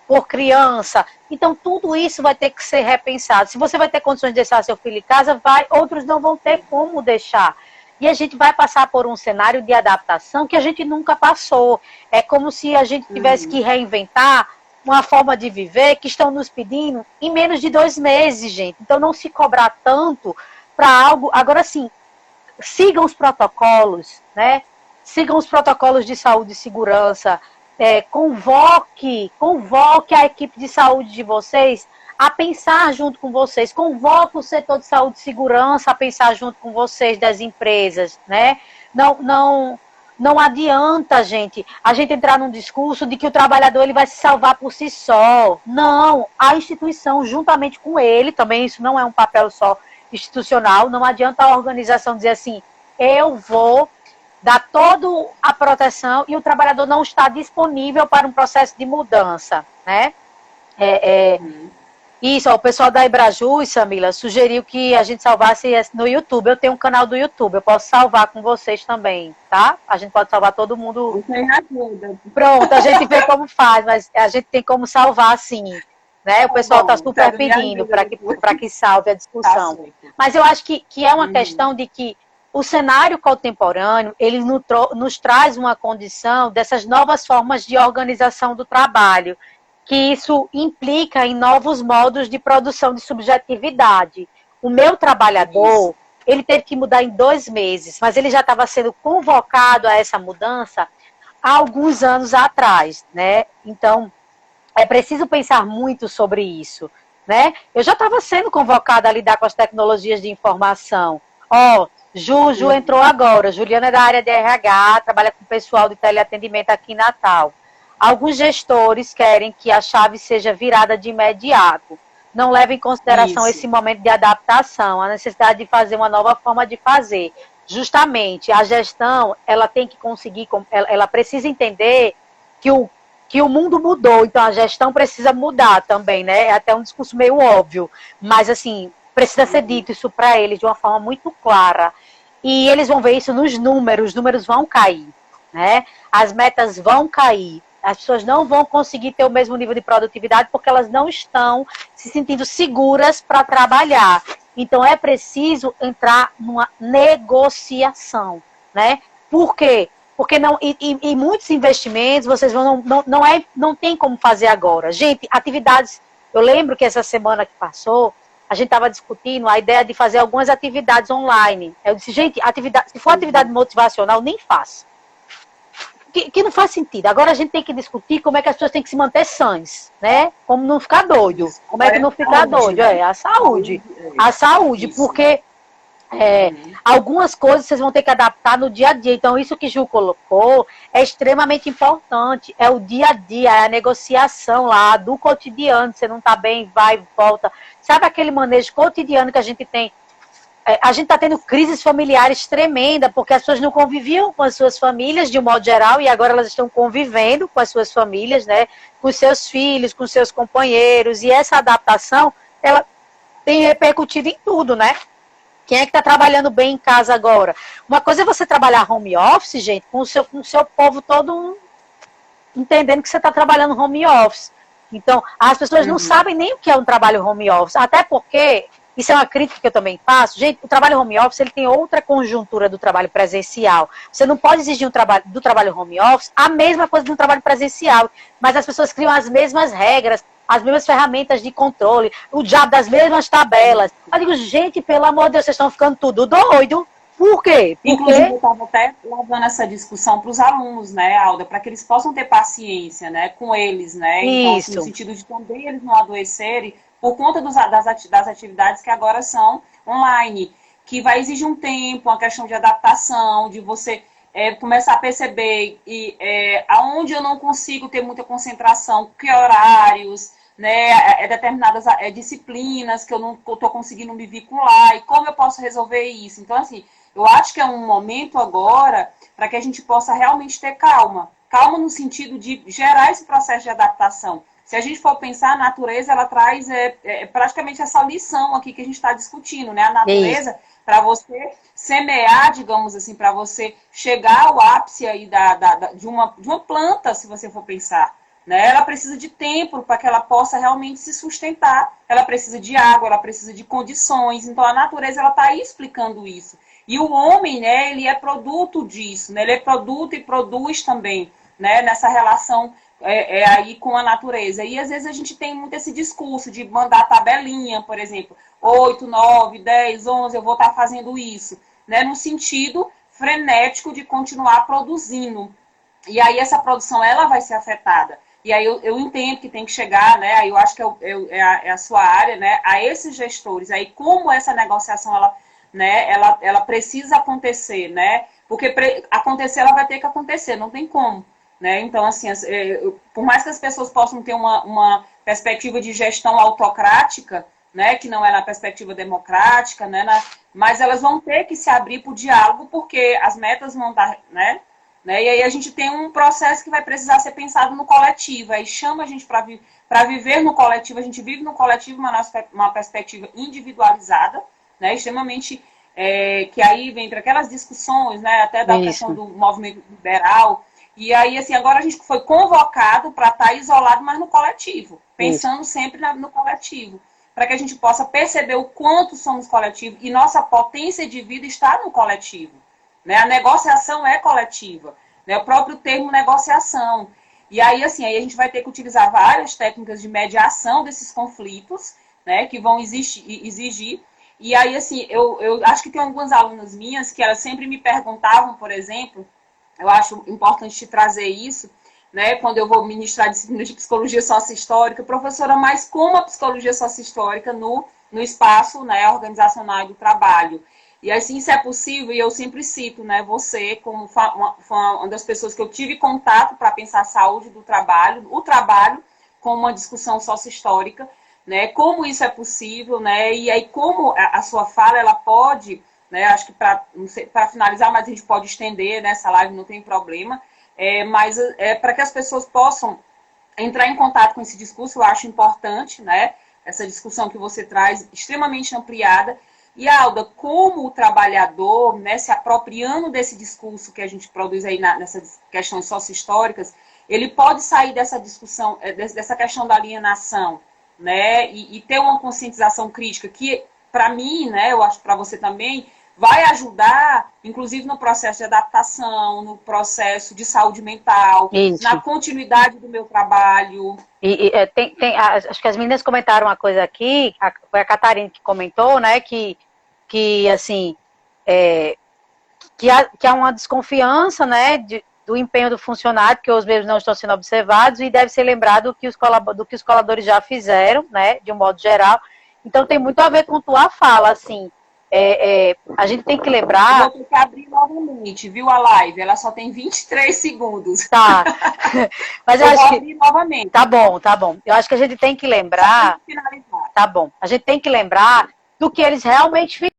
por criança? Então, tudo isso vai ter que ser repensado. Se você vai ter condições de deixar seu filho em casa, outros não vão ter como deixar. E a gente vai passar por um cenário de adaptação que a gente nunca passou. É como se a gente tivesse que reinventar uma forma de viver que estão nos pedindo em menos de 2 meses, gente. Então, não se cobrar tanto para algo. Agora, sim, sigam os protocolos, né? Sigam os protocolos de saúde e segurança. Convoque a equipe de saúde de vocês a pensar junto com vocês, convoque o setor de saúde e segurança a pensar junto com vocês das empresas, né? Não adianta, a gente entrar num discurso de que o trabalhador ele vai se salvar por si só. Não, a instituição juntamente com ele, também isso não é um papel só institucional, não adianta a organização dizer assim, eu vou dar toda a proteção e o trabalhador não está disponível para um processo de mudança, né? Isso, o pessoal da Ebrajus, Samila, sugeriu que a gente salvasse no YouTube. Eu tenho um canal do YouTube, eu posso salvar com vocês também, tá? A gente pode salvar todo mundo. Pronto, a gente vê como faz, mas a gente tem como salvar sim, né? O pessoal está super pedindo para que salve a discussão. Mas eu acho que é uma questão de que o cenário contemporâneo, ele nos traz uma condição dessas novas formas de organização do trabalho, que isso implica em novos modos de produção de subjetividade. O meu trabalhador, ele teve que mudar em 2 meses, mas ele já estava sendo convocado a essa mudança há alguns anos atrás, né? Então, é preciso pensar muito sobre isso, né? Eu já estava sendo convocada a lidar com as tecnologias de informação. Ju entrou agora. Juliana é da área de RH, trabalha com o pessoal de teleatendimento aqui em Natal. Alguns gestores querem que a chave seja virada de imediato. Não leva em consideração esse momento de adaptação, a necessidade de fazer uma nova forma de fazer. Justamente, a gestão, ela tem que conseguir, ela precisa entender que o mundo mudou, então a gestão precisa mudar também, né? É até um discurso meio óbvio, mas assim, precisa ser dito isso para eles de uma forma muito clara. E eles vão ver isso nos números, os números vão cair, né? As metas vão cair. As pessoas não vão conseguir ter o mesmo nível de produtividade porque elas não estão se sentindo seguras para trabalhar. Então, é preciso entrar numa negociação, né? Por quê? Porque muitos investimentos, vocês não tem como fazer agora. Gente, atividades... Eu lembro que essa semana que passou, a gente estava discutindo a ideia de fazer algumas atividades online. Eu disse, gente, se for atividade motivacional, nem faça. que não faz sentido. Agora a gente tem que discutir como é que as pessoas têm que se manter sãs, né? Como não ficar doido. Como é que não ficar doido? Né? A saúde. A saúde, porque algumas coisas vocês vão ter que adaptar no dia a dia. Então, isso que Ju colocou é extremamente importante. É o dia a dia, é a negociação lá do cotidiano. Você não está bem, vai, volta. Sabe aquele manejo cotidiano que a gente tem? A gente está tendo crises familiares tremendas, porque as pessoas não conviviam com as suas famílias, de um modo geral, e agora elas estão convivendo com as suas famílias, né? Com seus filhos, com seus companheiros. E essa adaptação, ela tem repercutido em tudo, né? Quem é que está trabalhando bem em casa agora? Uma coisa é você trabalhar home office, gente, com o seu povo todo entendendo que você está trabalhando home office. Então, as pessoas não sabem nem o que é um trabalho home office, até porque, isso é uma crítica que eu também faço, gente, o trabalho home office ele tem outra conjuntura do trabalho presencial. Você não pode exigir do trabalho home office a mesma coisa de um trabalho presencial, mas as pessoas criam as mesmas regras, as mesmas ferramentas de controle, o diabo das mesmas tabelas. Eu digo, gente, pelo amor de Deus, vocês estão ficando tudo doido. Por quê? Inclusive, eu estava até levando essa discussão para os alunos, né, Alda, para que eles possam ter paciência, né, com eles, né? Então, assim, no sentido de também eles não adoecerem por conta das atividades que agora são online, que vai exigir um tempo, uma questão de adaptação, de você começar a perceber aonde eu não consigo ter muita concentração, que horários, né, determinadas disciplinas que eu não estou conseguindo me vincular, e como eu posso resolver isso. Então, assim, eu acho que é um momento agora para que a gente possa realmente ter calma. Calma no sentido de gerar esse processo de adaptação. Se a gente for pensar, a natureza, ela traz praticamente essa lição aqui que a gente está discutindo, né? A natureza, para você semear, digamos assim, para você chegar ao ápice aí de uma planta, se você for pensar. Né? Ela precisa de tempo para que ela possa realmente se sustentar. Ela precisa de água, ela precisa de condições. Então, a natureza ela está aí explicando isso. E o homem, né, ele é produto disso, né? Ele é produto e produz também, né, nessa relação aí com a natureza. E às vezes a gente tem muito esse discurso de mandar tabelinha, por exemplo, 8, 9, 10, 11, eu vou estar fazendo isso, né, no sentido frenético de continuar produzindo. E aí essa produção ela vai ser afetada. E aí eu entendo que tem que chegar, né? Aí eu acho que é a sua área, né? A esses gestores. Aí como essa negociação ela precisa acontecer, né? Porque acontecer ela vai ter que acontecer, não tem como, né? Então assim, por mais que as pessoas possam ter uma perspectiva de gestão autocrática, né? Que não é na perspectiva democrática, né? Mas elas vão ter que se abrir para o diálogo porque as metas vão estar, né? E aí a gente tem um processo que vai precisar ser pensado no coletivo. Aí chama a gente para viver no coletivo. A gente vive no coletivo uma perspectiva individualizada, né? Extremamente... que aí vem para aquelas discussões, né? Até da questão do movimento liberal. E aí, assim, agora a gente foi convocado para estar isolado, mas no coletivo. Pensando sempre no coletivo. Para que a gente possa perceber o quanto somos coletivos. E nossa potência de vida está no coletivo. Né? A negociação é coletiva, né? O próprio termo negociação. E aí, assim, aí a gente vai ter que utilizar várias técnicas de mediação desses conflitos, né? Que vão exigir. E aí, assim, eu acho que tem algumas alunas minhas que elas sempre me perguntavam, por exemplo, eu acho importante te trazer isso, né? Quando eu vou ministrar disciplina de psicologia sociohistórica, professora, mas como a psicologia sociohistórica no espaço, né, organizacional do trabalho. E assim, se é possível, e eu sempre cito, né, você como uma das pessoas que eu tive contato para pensar a saúde do trabalho, o trabalho como uma discussão sociohistórica, né, como isso é possível, né, e aí como a sua fala, ela pode, né, acho que para finalizar, mas a gente pode estender nessa live, não tem problema, mas para que as pessoas possam entrar em contato com esse discurso, eu acho importante, né, essa discussão que você traz, extremamente ampliada. E, Alda, como o trabalhador, né, se apropriando desse discurso que a gente produz aí nessas questões sociohistóricas, ele pode sair dessa discussão, dessa questão da alienação, né, e ter uma conscientização crítica que, para mim, né, eu acho que para você também, vai ajudar, inclusive no processo de adaptação, no processo de saúde mental, na continuidade do meu trabalho. Acho que as meninas comentaram uma coisa aqui, foi a Catarina que comentou, né, que assim, que há uma desconfiança, né, do empenho do funcionário, porque os mesmos não estão sendo observados, e deve ser lembrado do que os colaboradores já fizeram, né, de um modo geral. Então, tem muito a ver com tua fala, assim, a gente tem que lembrar... Eu vou ter que abrir novamente, viu, a live? Ela só tem 23 segundos. Tá. Mas eu acho que... abrir novamente. Tá bom, tá bom. Eu acho que a gente tem que lembrar... Finalizar. Tá bom. A gente tem que lembrar do que eles realmente fizeram.